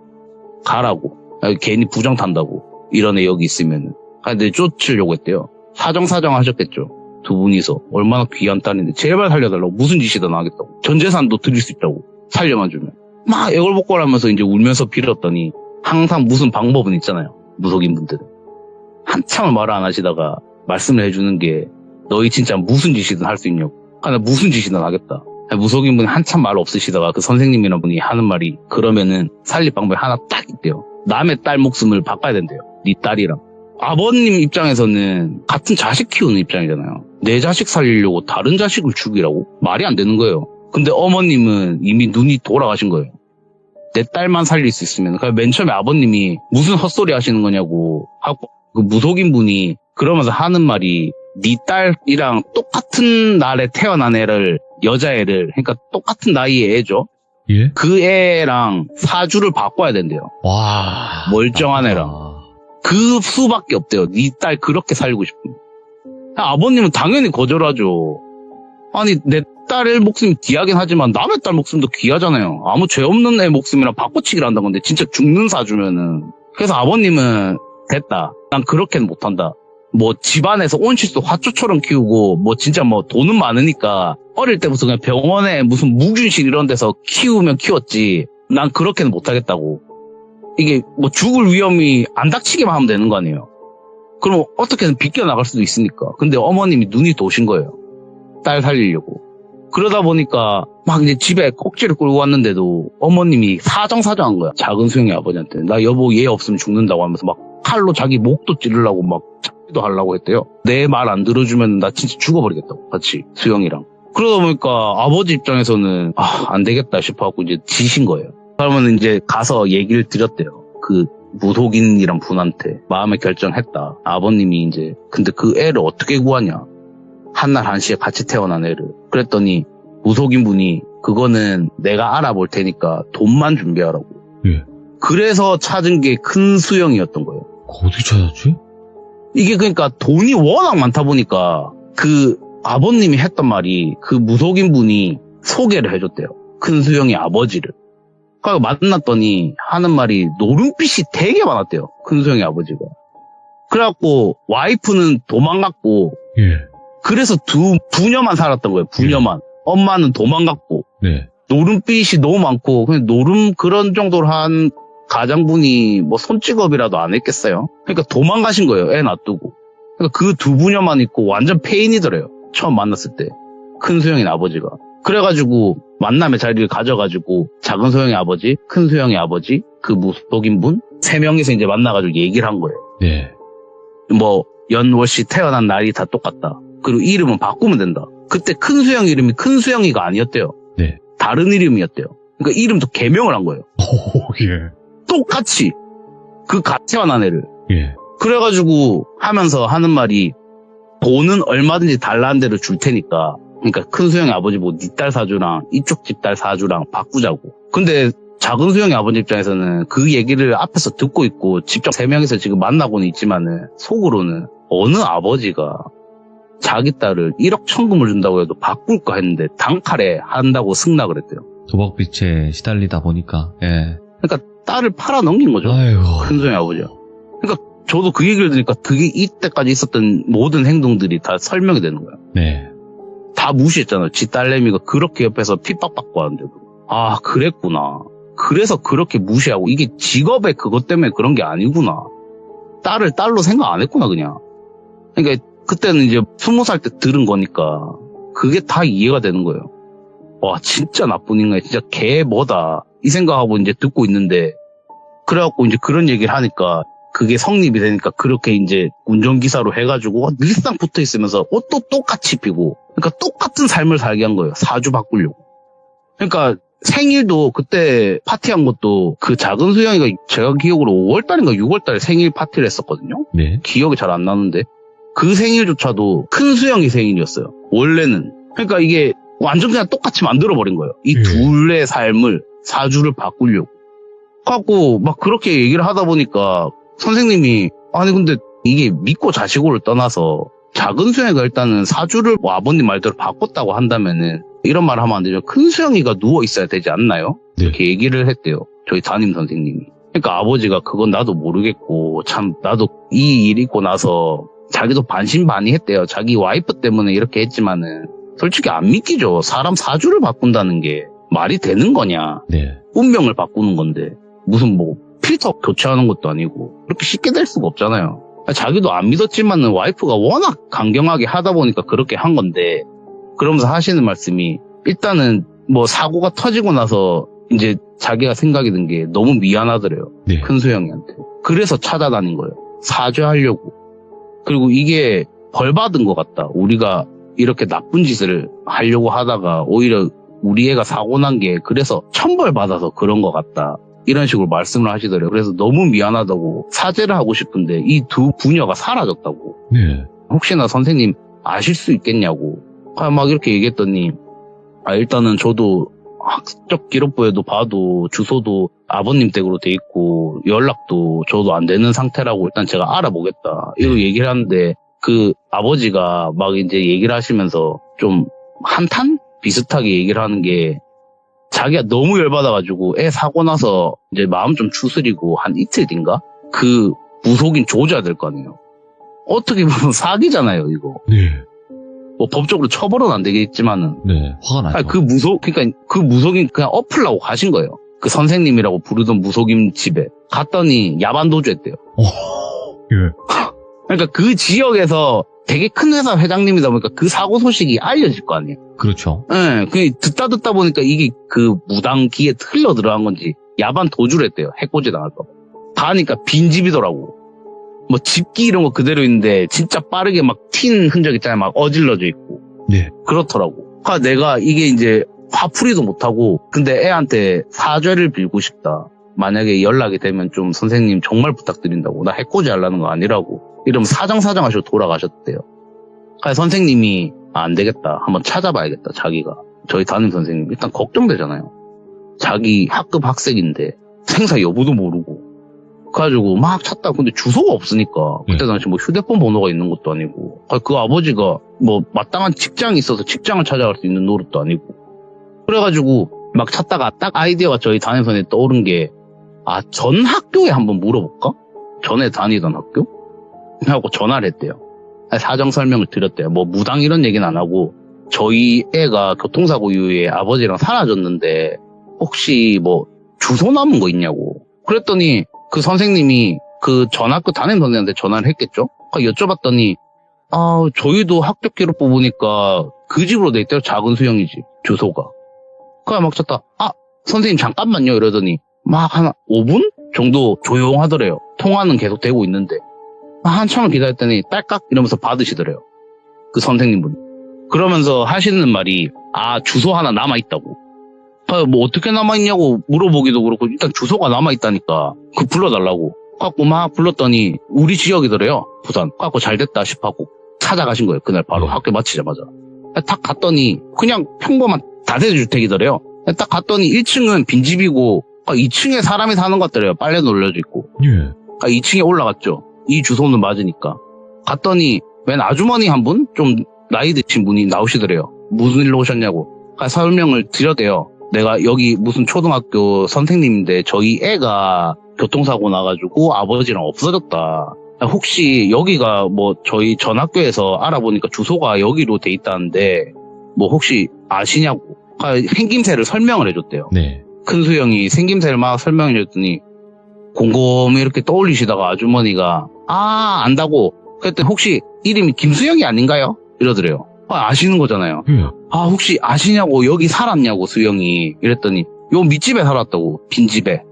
가라고 괜히 부정 탄다고 이런 애 여기 있으면은 근데 쫓으려고 했대요. 사정사정 하셨겠죠. 두 분이서 얼마나 귀한 딸인데 제발 살려달라고 무슨 짓이든 하겠다고 전 재산도 드릴 수 있다고 살려만 주면 막 애걸복걸하면서 이제 울면서 빌었더니 항상 무슨 방법은 있잖아요. 무속인 분들은 한참을 말을 안 하시다가 말씀을 해주는 게 너희 진짜 무슨 짓이든 할 수 있냐고 나 무슨 짓이든 하겠다. 무속인 분이 한참 말 없으시다가 그 선생님이나 분이 하는 말이 그러면은 살릴 방법이 하나 딱 있대요. 남의 딸 목숨을 바꿔야 된대요. 네 딸이랑. 아버님 입장에서는 같은 자식 키우는 입장이잖아요. 내 자식 살리려고 다른 자식을 죽이라고? 말이 안 되는 거예요. 근데 어머님은 이미 눈이 돌아가신 거예요. 내 딸만 살릴 수 있으면. 그러니까 맨 처음에 아버님이 무슨 헛소리 하시는 거냐고 하고 그 무속인 분이 그러면서 하는 말이 네 딸이랑 똑같은 날에 태어난 애를 여자애를 그러니까 똑같은 나이의 애죠. 예? 그 애랑 사주를 바꿔야 된대요. 와. 멀쩡한 애랑. 그 수밖에 없대요. 네 딸 그렇게 살고 싶으면. 아버님은 당연히 거절하죠. 아니 내 딸의 목숨이 귀하긴 하지만 남의 딸 목숨도 귀하잖아요. 아무 죄 없는 애 목숨이랑 바꿔치기를 한다는 건데 진짜 죽는 사주면은. 그래서 아버님은 됐다. 난 그렇게는 못한다. 뭐 집안에서 온실도 화초처럼 키우고 뭐 진짜 뭐 돈은 많으니까 어릴 때부터 그냥 병원에 무슨 무균실 이런 데서 키우면 키웠지 난 그렇게는 못하겠다고. 이게 뭐 죽을 위험이 안 닥치게만 하면 되는 거 아니에요. 그럼 어떻게든 비껴나갈 수도 있으니까. 근데 어머님이 눈이 도신 거예요. 딸 살리려고. 그러다 보니까 막 이제 집에 꼭지를 끌고 왔는데도 어머님이 사정사정한 거야. 작은 수영이 아버지한테. 나 여보 얘 없으면 죽는다고 하면서 막 칼로 자기 목도 찌르려고 막 잡기도 하려고 했대요. 내 말 안 들어주면 나 진짜 죽어버리겠다고 같이 수영이랑. 그러다 보니까 아버지 입장에서는 안 되겠다 싶어갖고 이제 지신 거예요. 그러면 이제 가서 얘기를 드렸대요. 그 무속인이란 분한테 마음의 결정했다. 아버님이 이제 근데 그 애를 어떻게 구하냐. 한날 한시에 같이 태어난 애를. 그랬더니 무속인 분이 그거는 내가 알아볼 테니까 돈만 준비하라고. 예. 그래서 찾은 게 큰 수영이었던 거예요. 어디 찾았지? 이게 그러니까 돈이 워낙 많다 보니까 그 아버님이 했던 말이 그 무속인 분이 소개를 해줬대요. 큰 수영이 아버지를. 그러니까 만났더니 하는 말이 노름빛이 되게 많았대요. 큰 수영이 아버지가. 그래갖고 와이프는 도망갔고 예. 그래서 부녀만 살았던 거예요. 부녀만. 엄마는 도망갔고 네. 노름빛이 너무 많고 그냥 노름 그런 정도로 한 가장분이 뭐 손찌검이라도 안 했겠어요. 그러니까 도망가신 거예요. 애 놔두고. 그러니까 그 두 부녀만 있고 완전 폐인이더래요. 처음 만났을 때. 큰 수영이 아버지가. 그래가지고 만남의 자리를 가져가지고 작은 수영이 아버지, 큰 수영이 아버지, 그 무속인 분 3명이서 이제 만나가지고 얘기를 한 거예요. 네. 뭐 연월시 태어난 날이 다 똑같다. 그리고 이름은 바꾸면 된다. 그때 큰 수영 이름이 큰 수영이가 아니었대요. 네. 다른 이름이었대요. 그러니까 이름도 개명을 한 거예요. 오, 예. 똑같이. 그 갓 태어난 애를. 예. 그래가지고 하면서 하는 말이 돈은 얼마든지 달라는 대로 줄 테니까 그러니까 큰 수영이 아버지 뭐 니 딸 사주랑 이쪽 집 딸 사주랑 바꾸자고. 근데 작은 수영이 아버지 입장에서는 그 얘기를 앞에서 듣고 있고 직접 세 명이서 지금 만나고는 있지만은 속으로는 어느 아버지가 자기 딸을 1억 천금을 준다고 해도 바꿀까 했는데 단칼에 한다고 승낙을 했대요. 도박빛에 시달리다 보니까, 예. 그러니까 딸을 팔아 넘긴 거죠. 아이고. 큰 수영이 아버지가. 그러니까 저도 그 얘기를 들으니까 그게 이때까지 있었던 모든 행동들이 다 설명이 되는 거야. 네. 다 무시했잖아요. 지 딸내미가 그렇게 옆에서 핍박받고 하는데도. 아, 그랬구나. 그래서 그렇게 무시하고 이게 직업의 그것 때문에 그런 게 아니구나. 딸을 딸로 생각 안 했구나 그냥. 그러니까 그때는 이제 20살 때 들은 거니까 그게 다 이해가 되는 거예요. 와, 진짜 나쁜 인간이 진짜 개 뭐다 이 생각하고 이제 듣고 있는데, 그래갖고 이제 그런 얘기를 하니까 그게 성립이 되니까 그렇게 이제 운전기사로 해가지고 일상 붙어 있으면서 옷도 똑같이 입히고, 그러니까 똑같은 삶을 살게 한 거예요. 사주 바꾸려고. 그러니까 생일도 그때 파티한 것도 그 작은 수영이가 제가 기억으로 5월달인가 6월달에 생일 파티를 했었거든요. 네. 기억이 잘 안 나는데 그 생일조차도 큰 수영이 생일이었어요. 원래는. 그러니까 이게 완전 그냥 똑같이 만들어버린 거예요. 이 둘의 삶을, 사주를 바꾸려고. 갖고 막 그렇게 얘기를 하다 보니까 선생님이, 아니 근데 이게 믿고 자식으로 떠나서 작은 수영이가 일단은 사주를 뭐 아버님 말대로 바꿨다고 한다면은 이런 말 하면 안 되죠. 큰 수영이가 누워 있어야 되지 않나요? 네. 이렇게 얘기를 했대요. 저희 담임 선생님이. 그러니까 아버지가 그건 나도 모르겠고, 참 나도 이 일 있고 나서 자기도 반신반의했대요. 자기 와이프 때문에 이렇게 했지만은 솔직히 안 믿기죠. 사람 사주를 바꾼다는 게 말이 되는 거냐. 네. 운명을 바꾸는 건데 무슨 뭐 필터 교체하는 것도 아니고 그렇게 쉽게 될 수가 없잖아요. 자기도 안 믿었지만은 와이프가 워낙 강경하게 하다 보니까 그렇게 한 건데, 그러면서 하시는 말씀이 일단은 뭐 사고가 터지고 나서 이제 자기가 생각이 든 게 너무 미안하더래요. 네. 큰 수영이한테. 그래서 찾아다닌 거예요. 사죄하려고. 그리고 이게 벌 받은 것 같다. 우리가 이렇게 나쁜 짓을 하려고 하다가 오히려 우리 애가 사고 난 게 그래서 천벌 받아서 그런 것 같다. 이런 식으로 말씀을 하시더래요. 그래서 너무 미안하다고 사죄를 하고 싶은데 이 두 부녀가 사라졌다고. 네. 혹시나 선생님 아실 수 있겠냐고. 막 이렇게 얘기했더니, 일단은 저도 학적 기록부에도 봐도 주소도 아버님 댁으로 돼 있고 연락도 저도 안 되는 상태라고 일단 제가 알아보겠다. 이렇게 얘기를 하는데, 그 아버지가 막 이제 얘기를 하시면서 좀 한탄? 비슷하게 얘기를 하는 게, 자기가 너무 열받아가지고 애 사고 나서 이제 마음 좀 추스리고 한 이틀 뒤인가? 그 무속인 조져야 될 거 아니에요. 어떻게 보면 사기잖아요, 이거. 네. 뭐 법적으로 처벌은 안 되겠지만은. 네. 화가 나죠. 그러니까 그 무속인 그냥 엎으려고 가신 거예요. 그 선생님이라고 부르던 무속인 집에 갔더니 야반 도주했대요. 예. 그러니까 그 지역에서 되게 큰 회사 회장님이다 보니까 그 사고 소식이 알려질 거 아니에요. 그렇죠. 예, 그 듣다 보니까 이게 그 무당 귀에 흘러 들어간 건지 야반 도주를 했대요. 해코지 당할까 봐. 가니까 빈집이더라고. 뭐 집기 이런 거 그대로 있는데 진짜 빠르게 막 튄 흔적 있잖아요. 막 어질러져 있고. 네. 그렇더라고. 그러니까 내가 이게 이제 화풀이도 못하고, 근데 애한테 사죄를 빌고 싶다. 만약에 연락이 되면 좀 선생님 정말 부탁드린다고. 나 해코지 하려는 거 아니라고. 이러면 사정사정 하시고 돌아가셨대요. 그래서 선생님이 안 되겠다. 한번 찾아봐야겠다. 자기가. 저희 담임 선생님. 일단 걱정되잖아요. 자기 학급 학생인데 생사 여부도 모르고. 그래가지고 막 찾다. 근데 주소가 없으니까. 그때 당시 뭐 휴대폰 번호가 있는 것도 아니고. 그 아버지가 뭐 마땅한 직장이 있어서 직장을 찾아갈 수 있는 노릇도 아니고. 그래가지고 막 찾다가 딱 아이디어가 저희 담임선에 떠오른 게, 전 학교에 한번 물어볼까? 전에 다니던 학교? 하고 전화를 했대요. 사정 설명을 드렸대요. 뭐 무당 이런 얘기는 안 하고, 저희 애가 교통사고 이후에 아버지랑 사라졌는데 혹시 뭐 주소 남은 거 있냐고. 그랬더니 그 선생님이 그 전 학교 담임 선생님한테 전화를 했겠죠? 여쭤봤더니, 저희도 학교 기록부 보니까 그 집으로 돼 있대요. 작은 수영이지, 주소가. 그래 막 찾다, 선생님 잠깐만요 이러더니 막 한 5분 정도 조용하더래요. 통화는 계속 되고 있는데 한참을 기다렸더니 딸깍 이러면서 받으시더래요. 그 선생님분이. 그러면서 하시는 말이, 주소 하나 남아있다고. 뭐 어떻게 남아있냐고 물어보기도 그렇고, 일단 주소가 남아있다니까 그 불러달라고. 갖고 막 불렀더니 우리 지역이더래요. 부산. 갖고 잘됐다 싶하고 찾아가신 거예요. 그날 바로 학교 마치자마자. 딱 갔더니 그냥 평범한 다세대 주택이더래요. 딱 갔더니 1층은 빈집이고 그러니까 2층에 사람이 사는 것 같더래요. 빨래 널려져 있고. 예. 그러니까 2층에 올라갔죠. 이 주소는 맞으니까. 갔더니 웬 아주머니 한 분? 좀 나이 드신 분이 나오시더래요. 무슨 일로 오셨냐고. 그러니까 설명을 드려대요. 내가 여기 무슨 초등학교 선생님인데 저희 애가 교통사고 나가지고 아버지랑 없어졌다. 혹시 여기가 뭐 저희 전학교에서 알아보니까 주소가 여기로 돼 있다는데 뭐 혹시 아시냐고. 그러니까 생김새를 설명을 해줬대요. 네. 큰 수영이 생김새를 막 설명해줬더니 곰곰이 이렇게 떠올리시다가 아주머니가 안다고. 그랬더니 혹시 이름이 김수영이 아닌가요? 이러더래요. 아시는 거잖아요. 예. 혹시 아시냐고. 여기 살았냐고 수영이. 이랬더니 요 밑집에 살았다고. 빈집에.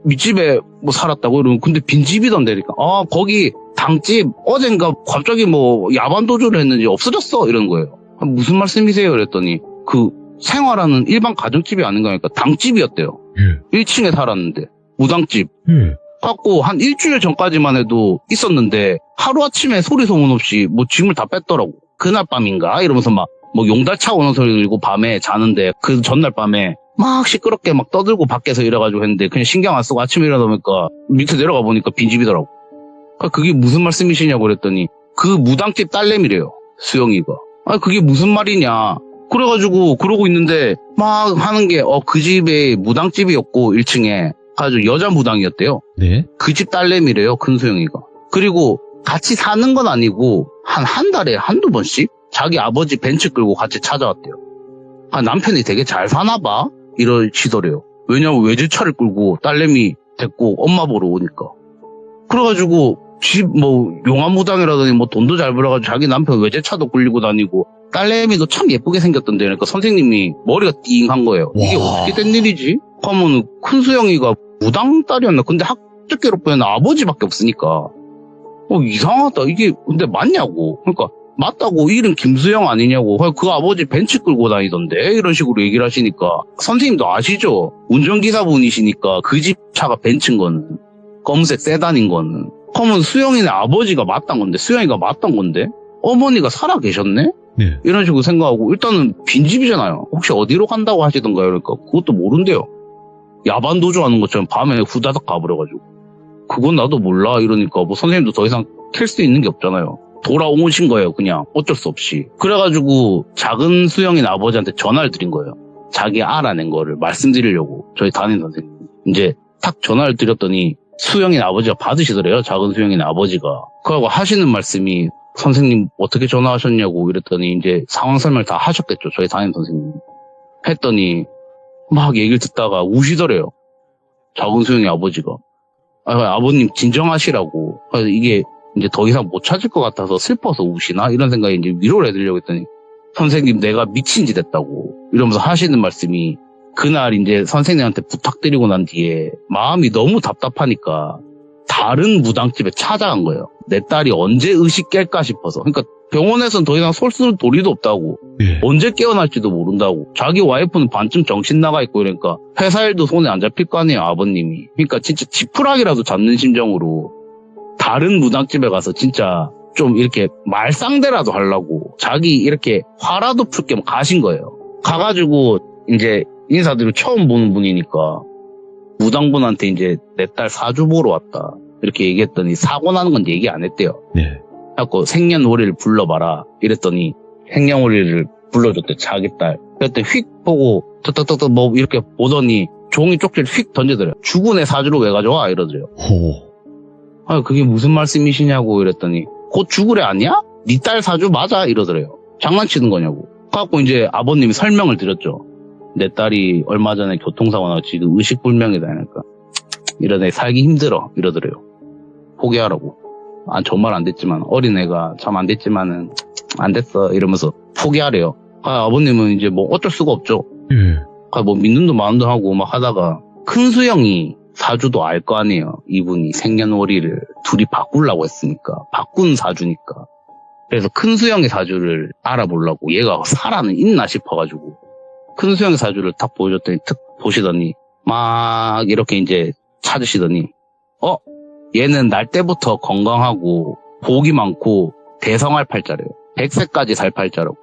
밑집에 뭐 살았다고. 이러면 근데 빈집이던데. 그러니까 거기 당집 어젠가 갑자기 뭐 야반 도주를 했는지 없어졌어. 이런 거예요. 무슨 말씀이세요? 이랬더니 그 생활하는 일반 가정집이 아닌가 하니까 당집이었대요. 예. 1층에 살았는데 무당집. 예. 갖고 한 일주일 전까지만 해도 있었는데 하루아침에 소리 소문 없이 뭐 짐을 다 뺐더라고. 그날 밤인가 이러면서 막 뭐 용달차 오는 소리 들리고 밤에 자는데 그 전날 밤에 막 시끄럽게 막 떠들고 밖에서 이래가지고 했는데 그냥 신경 안 쓰고 아침에 일어나보니까 밑에 내려가 보니까 빈집이더라고. 그러니까 그게 무슨 말씀이시냐고 그랬더니 그 무당집 딸내미래요. 수영이가. 그게 무슨 말이냐. 그래가지고 그러고 있는데 막 하는 게 그 집에 무당집이었고 1층에 아주 여자 무당이었대요. 네. 그 집 딸내미래요. 큰 수영이가. 그리고 같이 사는 건 아니고 한 달에 한두 번씩 자기 아버지 벤츠 끌고 같이 찾아왔대요. 남편이 되게 잘 사나 봐? 이러시더래요. 왜냐면 외제차를 끌고 딸내미 데리고 엄마 보러 오니까. 그래가지고 집 뭐 용암무당이라더니 뭐 돈도 잘 벌어가지고 자기 남편 외제차도 굴리고 다니고 딸내미도 참 예쁘게 생겼던데. 그러니까 선생님이 머리가 띵한 거예요. 이게 어떻게 된 일이지? 하면 큰 수영이가 무당 딸이었나? 근데 학적계로 보면 아버지밖에 없으니까 이상하다. 이게 근데 맞냐고. 그러니까 맞다고. 이름 김수영 아니냐고. 그 아버지 벤츠 끌고 다니던데 이런 식으로 얘기를 하시니까 선생님도 아시죠? 운전기사분이시니까 그 집 차가 벤츠인 거는 검은색 세단인 거는. 그러면 수영이네 아버지가 맞단 건데 수영이가 맞단 건데 어머니가 살아 계셨네? 네. 이런 식으로 생각하고 일단은 빈집이잖아요. 혹시 어디로 간다고 하시던가요? 그러니까 그것도 모른대요. 야반 도주하는 것처럼 밤에 후다닥 가버려가지고 그건 나도 몰라 이러니까 뭐 선생님도 더 이상 캘 수 있는 게 없잖아요. 돌아오신 거예요. 그냥 어쩔 수 없이. 그래가지고 작은 수영인 아버지한테 전화를 드린 거예요. 자기 알아낸 거를 말씀드리려고 저희 담임 선생님. 이제 탁 전화를 드렸더니 수영인 아버지가 받으시더래요. 작은 수영인 아버지가. 그러고 하시는 말씀이 선생님 어떻게 전화하셨냐고 이랬더니 이제 상황 설명을 다 하셨겠죠. 저희 담임 선생님. 했더니 막 얘기를 듣다가 우시더래요. 작은 수영인 아버지가. 아버님 진정하시라고. 그래서 이게 이제 더 이상 못 찾을 것 같아서 슬퍼서 우시나? 이런 생각에 이제 위로를 해드리려고 했더니 선생님 내가 미친 짓 했다고 이러면서 하시는 말씀이 그날 이제 선생님한테 부탁드리고 난 뒤에 마음이 너무 답답하니까 다른 무당집에 찾아간 거예요. 내 딸이 언제 의식 깰까 싶어서. 그러니까 병원에서는 더 이상 솔솔 도리도 없다고. 예. 언제 깨어날지도 모른다고. 자기 와이프는 반쯤 정신 나가 있고 그러니까 회사 일도 손에 안 잡힐 거 아니에요, 아버님이. 그러니까 진짜 지푸라기라도 잡는 심정으로 다른 무당집에 가서 진짜 좀 이렇게 말상대라도 하려고 자기 이렇게 화라도 풀 겸 가신 거예요. 가가지고 이제 인사드리고 처음 보는 분이니까 무당분한테 이제 내 딸 사주 보러 왔다 이렇게 얘기했더니 사고 나는 건 얘기 안 했대요. 네. 그래갖고 생년월일을 불러봐라 이랬더니 생년월일을 불러줬대. 자기 딸. 그랬더니 휙 보고 떡떡떡떡 뭐 이렇게 보더니 종이 쪽지를 휙 던지더래요. 죽은 애 사주로 왜 가져와? 이러더래요. 그게 무슨 말씀이시냐고 이랬더니 곧 죽을 애 아니야? 네 딸 사주 맞아? 이러더래요. 장난치는 거냐고. 그래갖고 이제 아버님이 설명을 드렸죠. 내 딸이 얼마 전에 교통사고 나서 지금 의식불명이다. 그러니까 이런 애 살기 힘들어 이러더래요. 포기하라고. 정말 안 됐지만 어린애가 참 안 됐지만은 안 됐어 이러면서 포기하래요. 아버님은 이제 뭐 어쩔 수가 없죠. 예. 뭐 믿는 도 마음도 하고 막 하다가 큰 수영이 사주도 알 거 아니에요. 이분이 생년월일을 둘이 바꾸려고 했으니까. 바꾼 사주니까. 그래서 큰 수영의 사주를 알아보려고 얘가 살아는 있나 싶어가지고 큰 수영의 사주를 딱 보여줬더니 탁 보시더니 막 이렇게 이제 찾으시더니 얘는 날 때부터 건강하고 복이 많고 대성할 팔자래요. 100세까지 살 팔자라고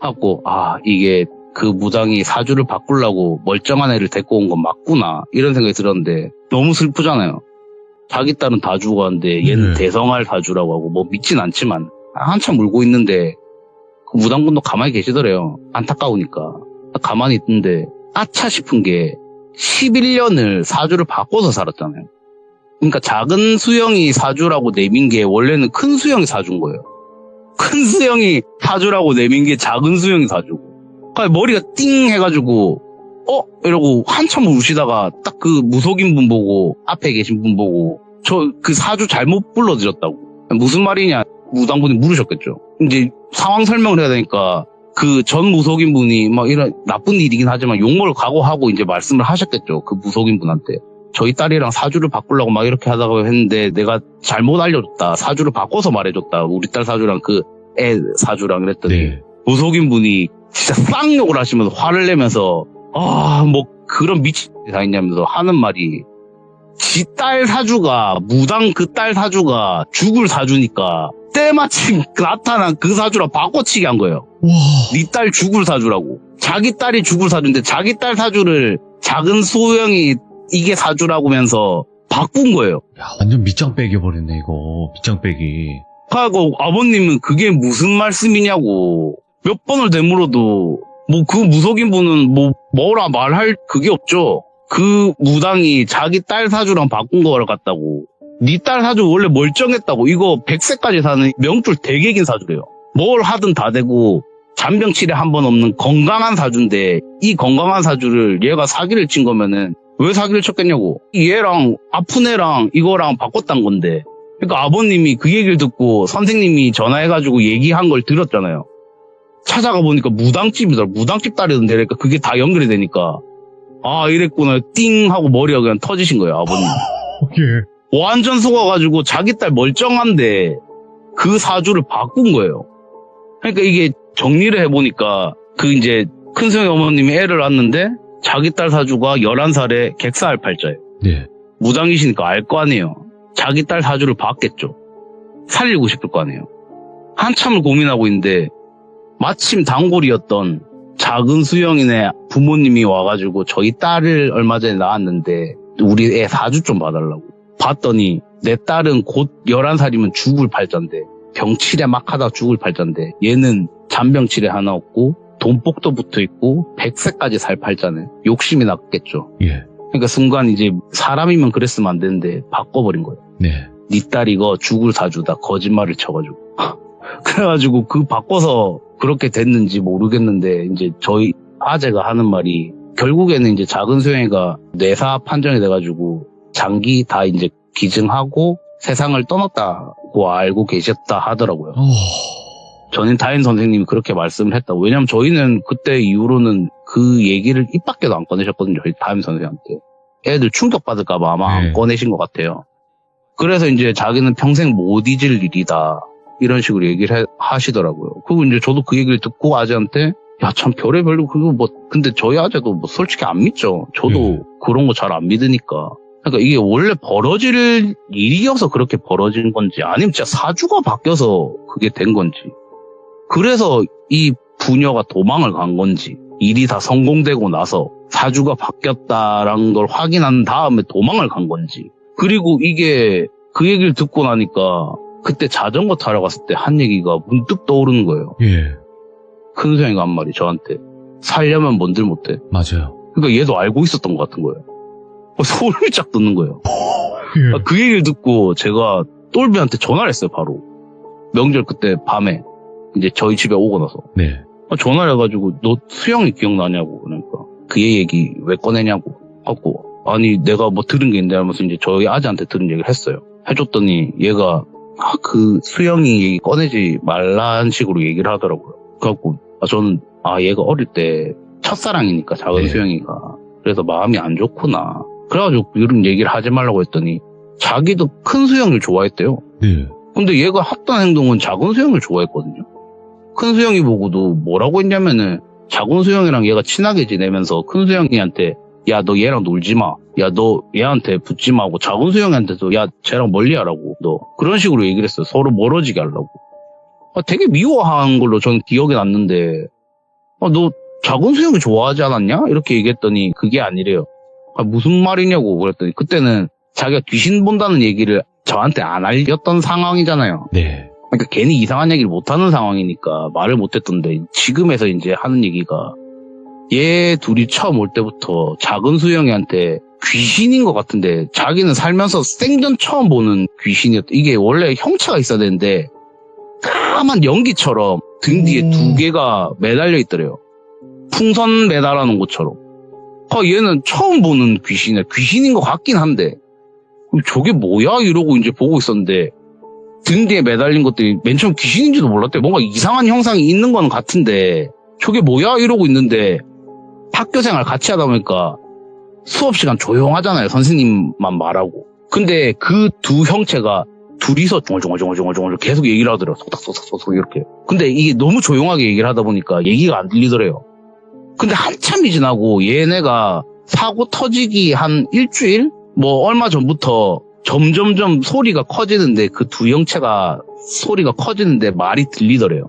하고 이게 그 무당이 사주를 바꾸려고 멀쩡한 애를 데리고 온 건 맞구나 이런 생각이 들었는데 너무 슬프잖아요. 자기 딸은 다 죽었는데 얘는 대성할 사주라고 하고 뭐 믿진 않지만 한참 울고 있는데 그 무당분도 가만히 계시더래요. 안타까우니까. 가만히 있는데 아차 싶은 게 11년을 사주를 바꿔서 살았잖아요. 그러니까 작은 수영이 사주라고 내민 게 원래는 큰 수영이 사주인 거예요. 큰 수영이 사주라고 내민 게 작은 수영이 사주고. 그러니까 머리가 띵 해가지고 이러고 한참 우시다가 딱 그 무속인 분 보고 앞에 계신 분 보고 저 그 사주 잘못 불러드렸다고. 무슨 말이냐 무당분이 물으셨겠죠. 이제 상황 설명을 해야 되니까 그 전 무속인 분이 막 이런 나쁜 일이긴 하지만 욕먹을 각오하고 이제 말씀을 하셨겠죠. 그 무속인 분한테. 저희 딸이랑 사주를 바꾸려고 막 이렇게 하다가 했는데 내가 잘못 알려줬다. 사주를 바꿔서 말해줬다. 우리 딸 사주랑 그 애 사주랑 그랬더니 네. 무속인 분이 진짜 쌍욕을 하시면서 화를 내면서 뭐 그런 미친 게 다 있냐면서 하는 말이 지 딸 사주가 무당 그 딸 사주가 죽을 사주니까 때마침 나타난 그 사주랑 바꿔치기 한 거예요. 와. 네 딸 죽을 사주라고. 자기 딸이 죽을 사주인데 자기 딸 사주를 작은 소영이 이게 사주라고 하면서 바꾼 거예요. 야, 완전 밑장 빼겨버렸네, 이거. 밑장 빼기. 하고 아버님은 그게 무슨 말씀이냐고 몇 번을 되물어도 뭐 그 무속인 분은 뭐라 말할 그게 없죠. 그 무당이 자기 딸 사주랑 바꾼 거를 같다고. 네 딸 사주 원래 멀쩡했다고. 이거 100세까지 사는 명줄 되게 긴 사주래요. 뭘 하든 다 되고 잔병치레 한 번 없는 건강한 사주인데 이 건강한 사주를 얘가 사기를 친 거면은 왜 사기를 쳤겠냐고. 얘랑 아픈 애랑 이거랑 바꿨단 건데. 그러니까 아버님이 그 얘기를 듣고 선생님이 전화해가지고 얘기한 걸 들었잖아요. 찾아가 보니까 무당집이더라. 무당집 딸이던데. 그러니까 그게 다 연결이 되니까 아 이랬구나 띵 하고 머리가 그냥 터지신 거예요. 아버님. 예. 완전 속아가지고 자기 딸 멀쩡한데 그 사주를 바꾼 거예요. 그러니까 이게 정리를 해보니까 그 이제 큰수영 어머님이 애를 낳았는데 자기 딸 사주가 11살에 객사할 팔자예요. 네. 무당이시니까 알 거 아니에요. 자기 딸 사주를 봤겠죠. 살리고 싶을 거 아니에요. 한참을 고민하고 있는데 마침 단골이었던 작은 수영이네 부모님이 와가지고 저희 딸을 얼마 전에 낳았는데 우리 애 사주 좀 봐달라고. 봤더니 내 딸은 곧 11살이면 죽을 팔자인데 병치레 막 하다 죽을 팔자인데 얘는 잔병치레 하나 없고 돈복도 붙어있고 100세까지 살 팔자네. 욕심이 났겠죠. 예. 그러니까 순간 이제 사람이면 그랬으면 안 되는데 바꿔버린 거예요. 네. 네 딸 이거 죽을 사주다 거짓말을 쳐가지고. 그래가지고 그 바꿔서 그렇게 됐는지 모르겠는데 이제 저희 아재가 하는 말이 결국에는 이제 작은 수영이가 뇌사 판정이 돼가지고 장기 다 이제 기증하고 세상을 떠났다고 알고 계셨다 하더라고요. 전인 다인 선생님이 그렇게 말씀을 했다고. 왜냐면 저희는 그때 이후로는 그 얘기를 입 밖에도 안 꺼내셨거든요. 저희 다인 선생님한테. 애들 충격받을까봐 아마 네. 안 꺼내신 것 같아요. 그래서 이제 자기는 평생 못 잊을 일이다. 이런 식으로 얘기를 하시더라고요. 그리고 이제 저도 그 얘기를 듣고 아재한테 야, 참 별의별로 그거 뭐 근데 저희 아재도 뭐 솔직히 안 믿죠. 저도 그런 거 잘 안 믿으니까. 그러니까 이게 원래 벌어질 일이어서 그렇게 벌어진 건지 아니면 진짜 사주가 바뀌어서 그게 된 건지. 그래서 이 부녀가 도망을 간 건지 일이 다 성공되고 나서 사주가 바뀌었다라는 걸 확인한 다음에 도망을 간 건지. 그리고 이게 그 얘기를 듣고 나니까 그때 자전거 타러 갔을 때 한 얘기가 문득 떠오르는 거예요. 예. 큰 수영이가 한 말이 저한테 살려면 뭔들 못해. 맞아요. 그러니까 얘도 알고 있었던 것 같은 거예요. 소름이 쫙 돋는 거예요. 예. 그 얘기를 듣고 제가 똘비한테 전화를 했어요. 바로 명절 그때 밤에 이제 저희 집에 오고 나서 네. 전화를 해가지고 너 수영이 기억나냐고. 그러니까 그 얘기 왜 꺼내냐고 하고 아니 내가 뭐 들은 게 있는데 하면서 이제 저희 아재한테 들은 얘기를 했어요. 해줬더니 얘가 그 수영이 얘기 꺼내지 말라는 식으로 얘기를 하더라고요. 그래갖고 저는 얘가 어릴 때 첫사랑이니까 작은 네. 수영이가 그래서 마음이 안 좋구나. 그래가지고 이런 얘기를 하지 말라고 했더니 자기도 큰 수영을 좋아했대요. 네. 근데 얘가 했던 행동은 작은 수영을 좋아했거든요. 큰 수영이 보고도 뭐라고 했냐면은 작은 수영이랑 얘가 친하게 지내면서 큰 수영이한테 야 너 얘랑 놀지 마. 야 너 얘한테 붙지 마 하고 작은 수영이한테도 야 쟤랑 멀리 하라고. 너 그런 식으로 얘기를 했어요. 서로 멀어지게 하려고. 되게 미워한 걸로 저는 기억에 났는데 너 작은 수영이 좋아하지 않았냐? 이렇게 얘기했더니 그게 아니래요. 아, 무슨 말이냐고 그랬더니 그때는 자기가 귀신 본다는 얘기를 저한테 안 알렸던 상황이잖아요. 네. 그러니까 괜히 이상한 얘기를 못하는 상황이니까 말을 못했던데 지금에서 이제 하는 얘기가 얘 둘이 처음 올 때부터 작은 수영이한테 귀신인 것 같은데 자기는 살면서 생전 처음 보는 귀신이었다. 이게 원래 형체가 있어야 되는데 까만 연기처럼 등 뒤에 두 개가 매달려 있더래요. 풍선 매달아놓은 것처럼. 얘는 처음 보는 귀신이야. 귀신인 것 같긴 한데 저게 뭐야? 이러고 이제 보고 있었는데 등 뒤에 매달린 것들이 맨 처음 귀신인지도 몰랐대. 뭔가 이상한 형상이 있는 건 같은데 저게 뭐야? 이러고 있는데 학교 생활 같이 하다 보니까 수업 시간 조용하잖아요. 선생님만 말하고. 근데 그 두 형체가 둘이서 중얼중얼 계속 얘기를 하더래요. 속닥속닥 이렇게. 근데 이게 너무 조용하게 얘기를 하다 보니까 얘기가 안 들리더래요. 근데 한참이 지나고 얘네가 사고 터지기 한 일주일? 뭐 얼마 전부터 점점점 소리가 커지는데 그 두 형체가 소리가 커지는데 말이 들리더래요.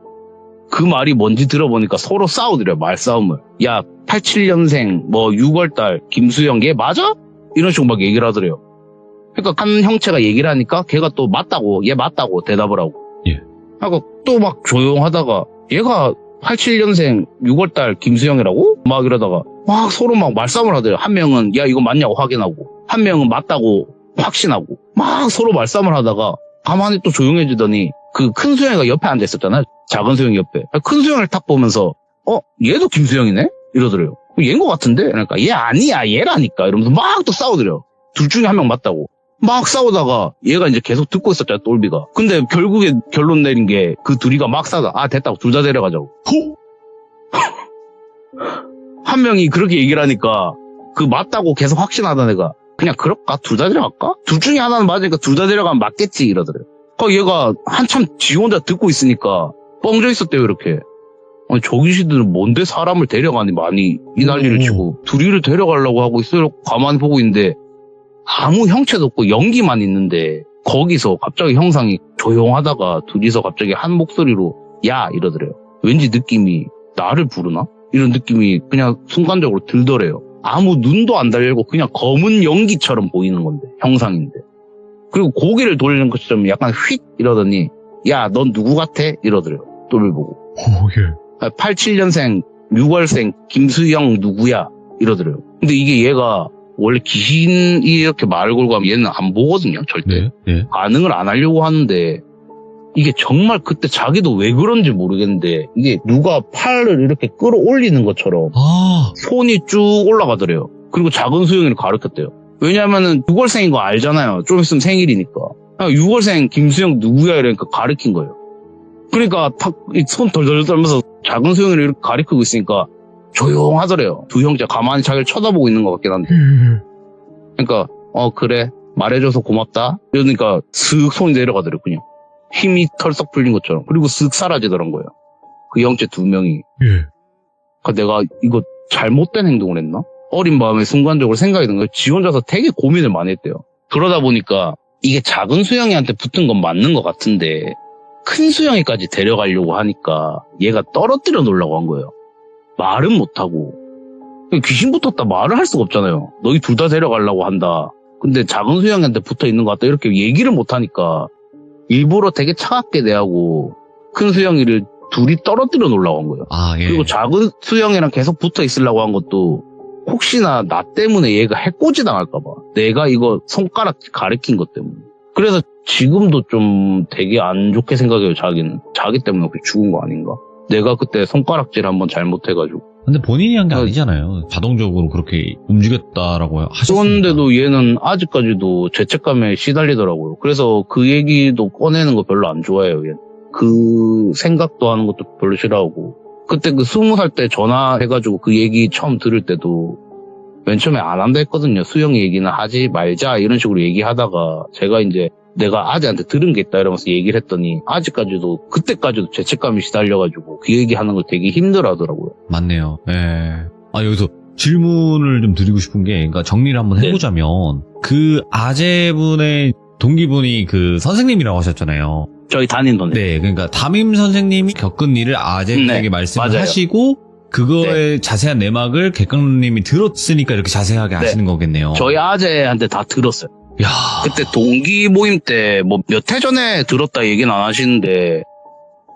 그 말이 뭔지 들어보니까 서로 싸우더래요. 말싸움을. 야 87년생 뭐 6월달 김수영 얘 맞아? 이런 식으로 막 얘기를 하더래요. 그러니까 한 형체가 얘기를 하니까 걔가 또 맞다고 얘 맞다고 대답을 하고. 예. 하고 또 막 조용하다가 얘가 87년생 6월달 김수영이라고? 막 이러다가 막 서로 막 말싸움을 하더래요. 한 명은 야 이거 맞냐고 확인하고 한 명은 맞다고 확신하고 막 서로 말싸움을 하다가 가만히 또 조용해지더니 그 큰 수영이가 옆에 앉아있었잖아요. 작은 수영이 옆에. 큰 수영을 딱 보면서 얘도 김수영이네? 이러더래요. 얘인 것 같은데? 그러니까 얘 아니야 얘라니까 이러면서 막 또 싸우더래요. 둘 중에 한 명 맞다고. 막 싸우다가 얘가 이제 계속 듣고 있었잖아, 똘비가. 근데 결국에 결론 내린 게 그 둘이가 막 싸다. 아, 됐다고. 둘 다 데려가자고. 한 명이 그렇게 얘기를 하니까 그 맞다고 계속 확신하던 애가 그냥 그럴까? 둘 다 데려갈까? 둘 중에 하나는 맞으니까 둘 다 데려가면 맞겠지 이러더래요. 얘가 한참 지 혼자 듣고 있으니까 뻥져 있었대요, 이렇게. 아니, 저 귀신들은 뭔데 사람을 데려가니 많이 이 난리를 치고 둘이를 데려가려고 하고 있어요. 가만히 보고 있는데 아무 형체도 없고 연기만 있는데 거기서 갑자기 형상이 조용하다가 둘이서 갑자기 한 목소리로 야 이러더래요. 왠지 느낌이 나를 부르나? 이런 느낌이 그냥 순간적으로 들더래요. 아무 눈도 안 달리고 그냥 검은 연기처럼 보이는 건데 형상인데. 그리고 고개를 돌리는 것처럼 약간 휙 이러더니 야 넌 누구 같아? 이러더래요. 똘을 보고. 예. 87년생 6월생 김수영 누구야? 이러더래요. 근데 이게 얘가 원래 귀신이 이렇게 말을 걸고 하면 얘는 안 보거든요, 절대. 네. 네. 반응을 안 하려고 하는데 이게 정말 그때 자기도 왜 그런지 모르겠는데 이게 누가 팔을 이렇게 끌어올리는 것처럼 아. 손이 쭉 올라가더래요. 그리고 작은 수영이를 가르쳤대요. 왜냐면은 6월생인 거 알잖아요. 좀 있으면 생일이니까. 6월생 김수영 누구야 이러니까 가르친 거예요. 그러니까 손 덜덜 떨면서 작은 수영이를 이렇게 가리키고 있으니까 조용하더래요. 두 형제 가만히 자기를 쳐다보고 있는 것 같긴 한데. 그러니까 그래 말해줘서 고맙다 이러니까 슥 손이 내려가더래요. 그냥 힘이 털썩 풀린 것처럼. 그리고 슥 사라지더란 거예요. 그 형제 두 명이. 예. 그러니까 내가 이거 잘못된 행동을 했나? 어린 마음에 순간적으로 생각이 든 거예요. 지 혼자서 되게 고민을 많이 했대요. 그러다 보니까 이게 작은 수영이한테 붙은 건 맞는 것 같은데 큰 수영이까지 데려가려고 하니까 얘가 떨어뜨려 놓으려고 한 거예요. 말은 못하고. 귀신 붙었다 말을 할 수가 없잖아요. 너희 둘 다 데려가려고 한다. 근데 작은 수영이한테 붙어 있는 것 같다. 이렇게 얘기를 못하니까 일부러 되게 차갑게 대하고 큰 수영이를 둘이 떨어뜨려 놓으려고 한 거예요. 아, 예. 그리고 작은 수영이랑 계속 붙어 있으려고 한 것도 혹시나 나 때문에 얘가 해코지 당할까 봐. 내가 이거 손가락 가리킨 것 때문에. 그래서 지금도 좀 되게 안 좋게 생각해요, 자기는. 자기 때문에 죽은 거 아닌가? 내가 그때 손가락질 한번 잘못해가지고. 근데 본인이 한 게 아니잖아요. 자동적으로 그렇게 움직였다라고 하셨으니까. 그런데도 얘는 아직까지도 죄책감에 시달리더라고요. 그래서 그 얘기도 꺼내는 거 별로 안 좋아해요, 얘는. 그 생각도 하는 것도 별로 싫어하고. 그때 그 20살 때 전화해가지고 그 얘기 처음 들을 때도 맨 처음에 안 한다 했거든요. 수영 얘기는 하지 말자 이런 식으로 얘기하다가 제가 이제 내가 아재한테 들은 게 있다 이러면서 얘기를 했더니 아직까지도 그때까지도 죄책감이 시달려가지고 그 얘기하는 걸 되게 힘들어하더라고요. 맞네요. 예. 여기서 질문을 좀 드리고 싶은 게, 그러니까 정리를 한번 해보자면, 그 아재분의 동기분이 그 선생님이라고 하셨잖아요. 저희 담임 선생님. 네, 그러니까 담임 선생님이 겪은 일을 아재분에게 말씀을 맞아요. 하시고, 그거의 자세한 내막을 객강님이 들었으니까 이렇게 자세하게 아시는 거겠네요. 저희 아재한테 다 들었어요. 야, 그때 동기 모임 때 뭐 몇 해 전에 들었다 얘기는 안 하시는데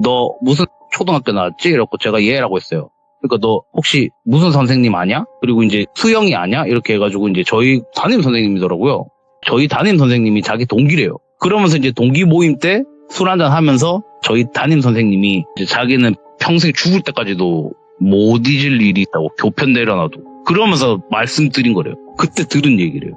너 무슨 초등학교 나왔지? 이러고 제가 예라고 했어요. 그러니까 너 혹시 무슨 선생님 아냐? 그리고 이제 수영이 아냐? 이렇게 해가지고 이제 저희 담임 선생님이더라고요. 저희 담임 선생님이 자기 동기래요. 그러면서 이제 동기 모임 때 술 한잔 하면서 저희 담임 선생님이 이제 자기는 평생 죽을 때까지도 못 잊을 일이 있다고 교편 내려놔도 그러면서 말씀드린 거래요. 그때 들은 얘기래요.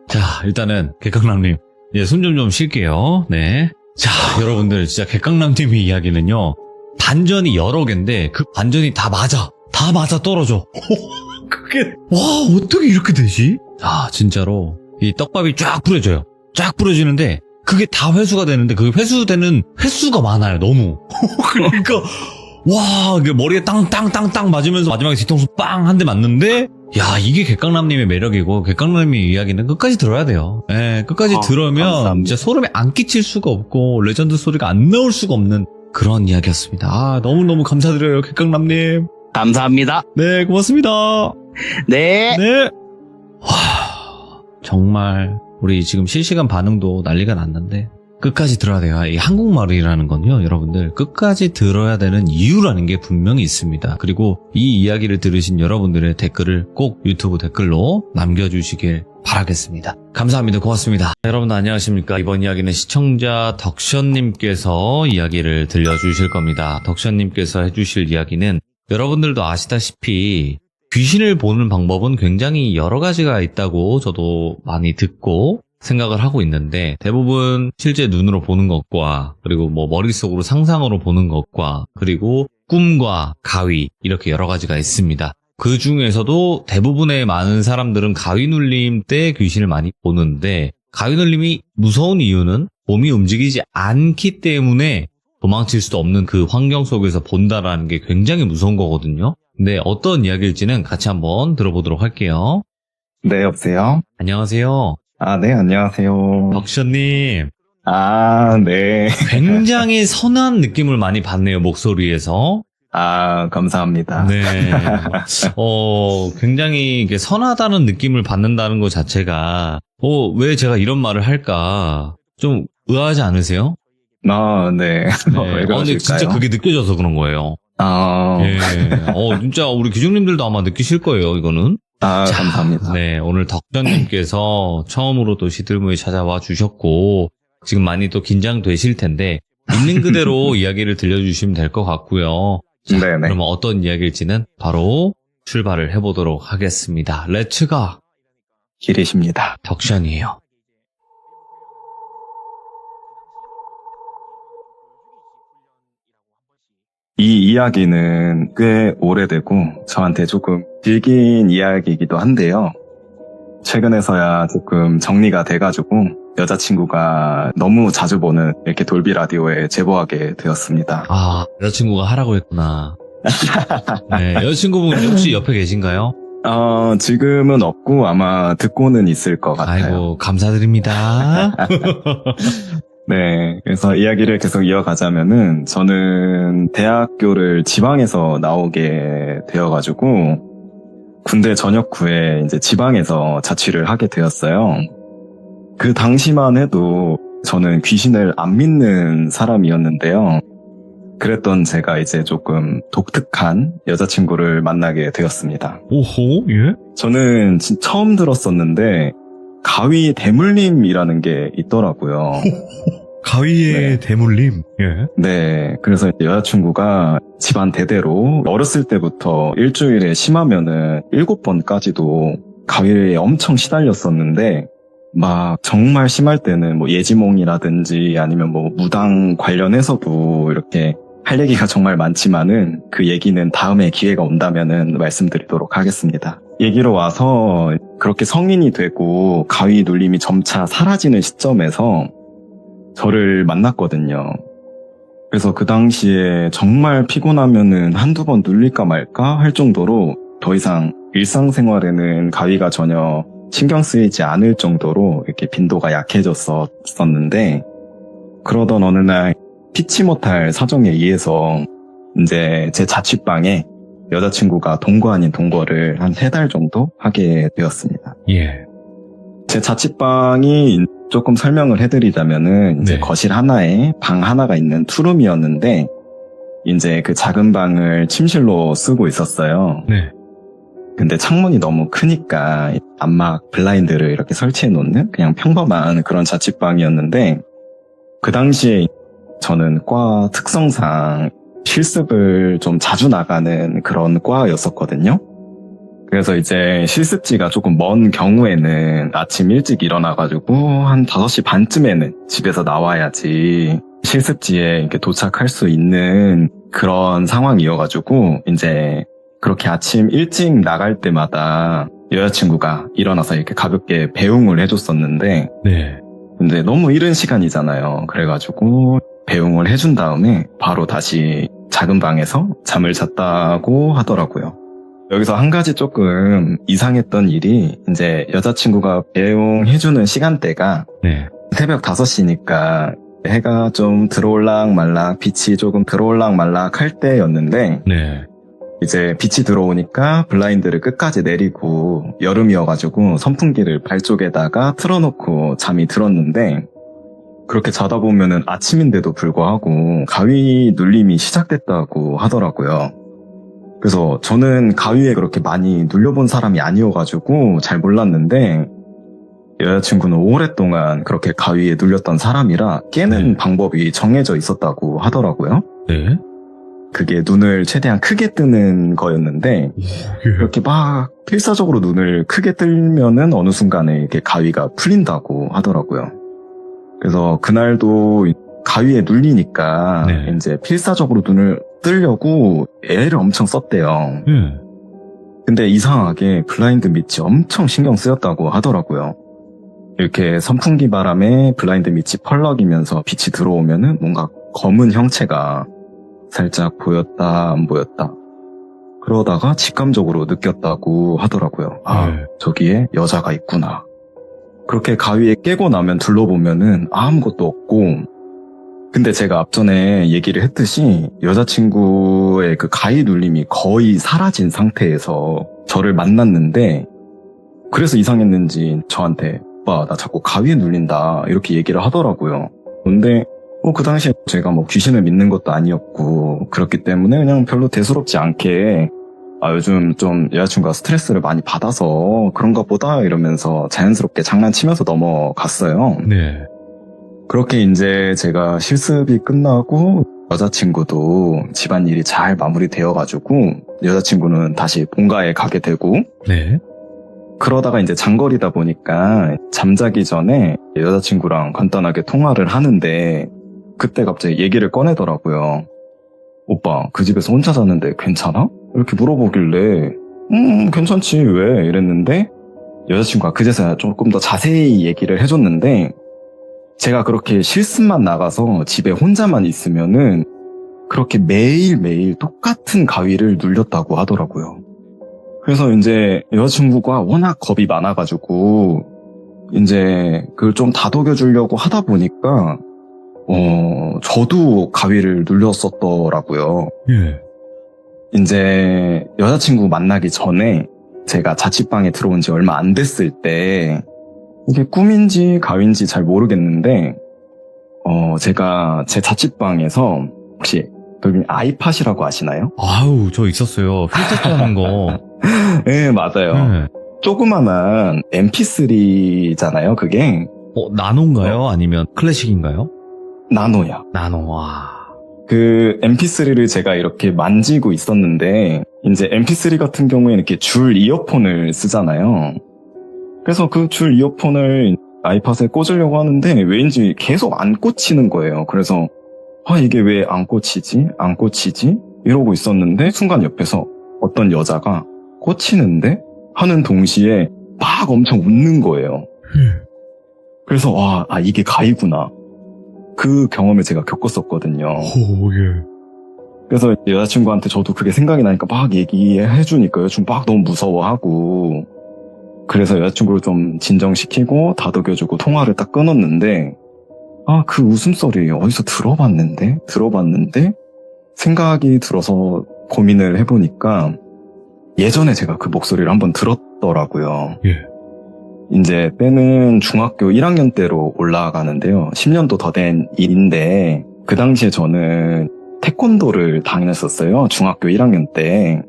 자, 일단은 객강남님, 숨 좀 쉴게요. 네. 자, 여러분들 진짜 객강남님의 이야기는요. 반전이 여러 개인데 그 반전이 다 맞아 떨어져. 그게 와, 어떻게 이렇게 되지? 아, 진짜로 이 떡밥이 쫙 뿌려져요. 쫙 뿌려지는데 그게 다 회수가 되는데 그 회수되는 횟수가 많아요. 너무. 그러니까 와, 이게 머리에 땅땅땅땅 맞으면서 마지막에 뒤통수 빵 한 대 맞는데, 야, 이게 객강남님의 매력이고, 객강남님의 이야기는 끝까지 들어야 돼요. 예, 끝까지 들으면 감사합니다. 진짜 소름이 안 끼칠 수가 없고, 레전드 소리가 안 나올 수가 없는 그런 이야기였습니다. 아, 너무너무 감사드려요, 객강남님. 감사합니다. 네, 고맙습니다. 네. 네. 와, 정말, 우리 지금 실시간 반응도 난리가 났는데, 끝까지 들어야 돼요. 이 한국말이라는 건요, 여러분들 끝까지 들어야 되는 이유라는 게 분명히 있습니다. 그리고 이 이야기를 들으신 여러분들의 댓글을 꼭 유튜브 댓글로 남겨주시길 바라겠습니다. 감사합니다. 고맙습니다. 여러분 안녕하십니까. 이번 이야기는 시청자 덕션님께서 이야기를 들려주실 겁니다. 덕션님께서 해주실 이야기는 여러분들도 아시다시피 귀신을 보는 방법은 굉장히 여러 가지가 있다고 저도 많이 듣고 생각을 하고 있는데 대부분 실제 눈으로 보는 것과 그리고 뭐 머릿속으로 상상으로 보는 것과 그리고 꿈과 가위 이렇게 여러 가지가 있습니다. 그 중에서도 대부분의 많은 사람들은 가위 눌림 때 귀신을 많이 보는데 가위 눌림이 무서운 이유는 몸이 움직이지 않기 때문에 도망칠 수도 없는 그 환경 속에서 본다라는 게 굉장히 무서운 거거든요. 근데 어떤 이야기일지는 같이 한번 들어보도록 할게요. 네, 여보세요? 안녕하세요. 아, 네, 안녕하세요. 덕션님. 아, 네. 굉장히 선한 느낌을 많이 받네요, 목소리에서. 아, 감사합니다. 네. 굉장히 이게 선하다는 느낌을 받는다는 것 자체가, 왜 제가 이런 말을 할까? 좀 의아하지 않으세요? 아, 네. 네. 왜 근데 그러실까요? 진짜 그게 느껴져서 그런 거예요. 아, 예. 진짜 우리 기중님들도 아마 느끼실 거예요, 이거는. 아, 자, 감사합니다. 네, 오늘 덕전님께서 처음으로 또 시들무에 찾아와 주셨고, 지금 많이 또 긴장되실 텐데, 있는 그대로 이야기를 들려주시면 될 것 같고요. 자, 네네. 그러면 어떤 이야기일지는 바로 출발을 해보도록 하겠습니다. 렛츠가 기리십니다. 덕션이에요. 이 이야기는 꽤 오래되고 저한테 조금 길긴 이야기이기도 한데요. 최근에서야 조금 정리가 돼가지고 여자친구가 너무 자주 보는 이렇게 돌비 라디오에 제보하게 되었습니다. 아, 여자친구가 하라고 했구나. 네, 여자친구분 혹시 옆에 계신가요? 지금은 없고 아마 듣고는 있을 것 같아요. 아이고, 감사드립니다. 네, 그래서 이야기를 계속 이어가자면은 저는 대학교를 지방에서 나오게 되어가지고 군대 전역 후에 이제 지방에서 자취를 하게 되었어요. 그 당시만 해도 저는 귀신을 안 믿는 사람이었는데요. 그랬던 제가 이제 조금 독특한 여자친구를 만나게 되었습니다. 오호, 예? 저는 처음 들었었는데 가위 대물림이라는 게 있더라고요. 가위의 네. 대물림. 예. 네, 그래서 여자친구가 집안 대대로 어렸을 때부터 일주일에 심하면은 7번까지도 가위에 엄청 시달렸었는데 막 정말 심할 때는 뭐 예지몽이라든지 아니면 뭐 무당 관련해서도 이렇게 할 얘기가 정말 많지만은 그 얘기는 다음에 기회가 온다면은 말씀드리도록 하겠습니다. 얘기로 와서 그렇게 성인이 되고 가위 눌림이 점차 사라지는 시점에서 저를 만났거든요. 그래서 그 당시에 정말 피곤하면은 한두 번 눌릴까 말까 할 정도로 더 이상 일상생활에는 가위가 전혀 신경 쓰이지 않을 정도로 이렇게 빈도가 약해졌었는데 그러던 어느 날 피치 못할 사정에 의해서 이제 제 자취방에 여자친구가 동거 아닌 동거를 한 3달 정도 하게 되었습니다. 예. 제 자취방이 조금 설명을 해드리자면은 이제 네. 거실 하나에 방 하나가 있는 투룸이었는데 이제 그 작은 방을 침실로 쓰고 있었어요. 네. 근데 창문이 너무 크니까 암막 블라인드를 이렇게 설치해 놓는 그냥 평범한 그런 자취방이었는데 그 당시에 저는 과 특성상 실습을 좀 자주 나가는 그런 과였었거든요. 그래서 이제 실습지가 조금 먼 경우에는 아침 일찍 일어나가지고 한 5시 반쯤에는 집에서 나와야지 실습지에 이렇게 도착할 수 있는 그런 상황이어가지고 이제 그렇게 아침 일찍 나갈 때마다 여자친구가 일어나서 이렇게 가볍게 배웅을 해줬었는데 네. 근데 너무 이른 시간이잖아요. 그래가지고 배웅을 해준 다음에 바로 다시 작은 방에서 잠을 잤다고 하더라고요. 여기서 한 가지 조금 이상했던 일이 이제 여자친구가 배웅해주는 시간대가 네. 새벽 5시니까 해가 좀 들어올락 말락 빛이 조금 들어올락 말락 할 때였는데 네. 이제 빛이 들어오니까 블라인드를 끝까지 내리고 여름이어가지고 선풍기를 발 쪽에다가 틀어놓고 잠이 들었는데 그렇게 자다 보면은 아침인데도 불구하고 가위 눌림이 시작됐다고 하더라고요. 그래서 저는 가위에 그렇게 많이 눌려본 사람이 아니어가지고 잘 몰랐는데 여자친구는 오랫동안 그렇게 가위에 눌렸던 사람이라 깨는 네. 방법이 정해져 있었다고 하더라고요. 네. 그게 눈을 최대한 크게 뜨는 거였는데 이렇게 막 필사적으로 눈을 크게 뜨면은 어느 순간에 이렇게 가위가 풀린다고 하더라고요. 그래서 그날도 가위에 눌리니까 네. 이제 필사적으로 눈을 뜨려고 애를 엄청 썼대요. 예. 근데 이상하게 블라인드 밑이 엄청 신경 쓰였다고 하더라고요. 이렇게 선풍기 바람에 블라인드 밑이 펄럭이면서 빛이 들어오면은 뭔가 검은 형체가 살짝 보였다 안 보였다 그러다가 직감적으로 느꼈다고 하더라고요. 아, 네. 저기에 여자가 있구나. 그렇게 가위에 깨고 나면 둘러보면은 아무것도 없고 근데 제가 앞전에 얘기를 했듯이 여자친구의 그 가위 눌림이 거의 사라진 상태에서 저를 만났는데 그래서 이상했는지 저한테 오빠 나 자꾸 가위에 눌린다 이렇게 얘기를 하더라고요. 근데 그 당시에 제가 뭐 귀신을 믿는 것도 아니었고 그렇기 때문에 그냥 별로 대수롭지 않게 요즘 좀 여자친구가 스트레스를 많이 받아서 그런가 보다 이러면서 자연스럽게 장난치면서 넘어갔어요. 네. 그렇게 이제 제가 실습이 끝나고 여자친구도 집안일이 잘 마무리되어가지고 여자친구는 다시 본가에 가게 되고 네. 그러다가 이제 장거리다 보니까 잠자기 전에 여자친구랑 간단하게 통화를 하는데 그때 갑자기 얘기를 꺼내더라고요. 오빠 그 집에서 혼자 자는데 괜찮아? 이렇게 물어보길래 괜찮지 왜? 이랬는데 여자친구가 그제서야 조금 더 자세히 얘기를 해줬는데 제가 그렇게 실습만 나가서 집에 혼자만 있으면은 그렇게 매일매일 똑같은 가위를 눌렸다고 하더라고요. 그래서 이제 여자친구가 워낙 겁이 많아가지고 이제 그걸 좀 다독여주려고 하다 보니까 저도 가위를 눌렸었더라고요. 예. 이제 여자친구 만나기 전에 제가 자취방에 들어온 지 얼마 안 됐을 때 이게 꿈인지 가위인지 잘 모르겠는데 제가 제 자취방에서 혹시 여기 아이팟이라고 아시나요? 아우, 저 있었어요. 필터 하는 거. 네, 맞아요. 네. 조그만한 MP3잖아요, 그게. 나노인가요? 아니면 클래식인가요? 나노야. 나노, 와. 그 MP3를 제가 이렇게 만지고 있었는데 이제 MP3 같은 경우에는 이렇게 줄 이어폰을 쓰잖아요. 그래서 그 줄 이어폰을 아이팟에 꽂으려고 하는데 왠지 계속 안 꽂히는 거예요. 그래서 이게 왜 안 꽂히지? 안 꽂히지? 이러고 있었는데 순간 옆에서 어떤 여자가 꽂히는데? 하는 동시에 막 엄청 웃는 거예요. 그래서 이게 가위구나. 그 경험을 제가 겪었었거든요. 오, 예. 그래서 여자친구한테 저도 그게 생각이 나니까 막 얘기해주니까 여자친구 막 너무 무서워하고 그래서 여자친구를 좀 진정시키고 다독여주고 통화를 딱 끊었는데 그 웃음소리 어디서 들어봤는데 생각이 들어서 고민을 해보니까 예전에 제가 그 목소리를 한번 들었더라고요. 예. 이제 때는 중학교 1학년 때로 올라가는데요. 10년도 더 된 일인데 그 당시에 저는 태권도를 다녔었어요. 중학교 1학년 때.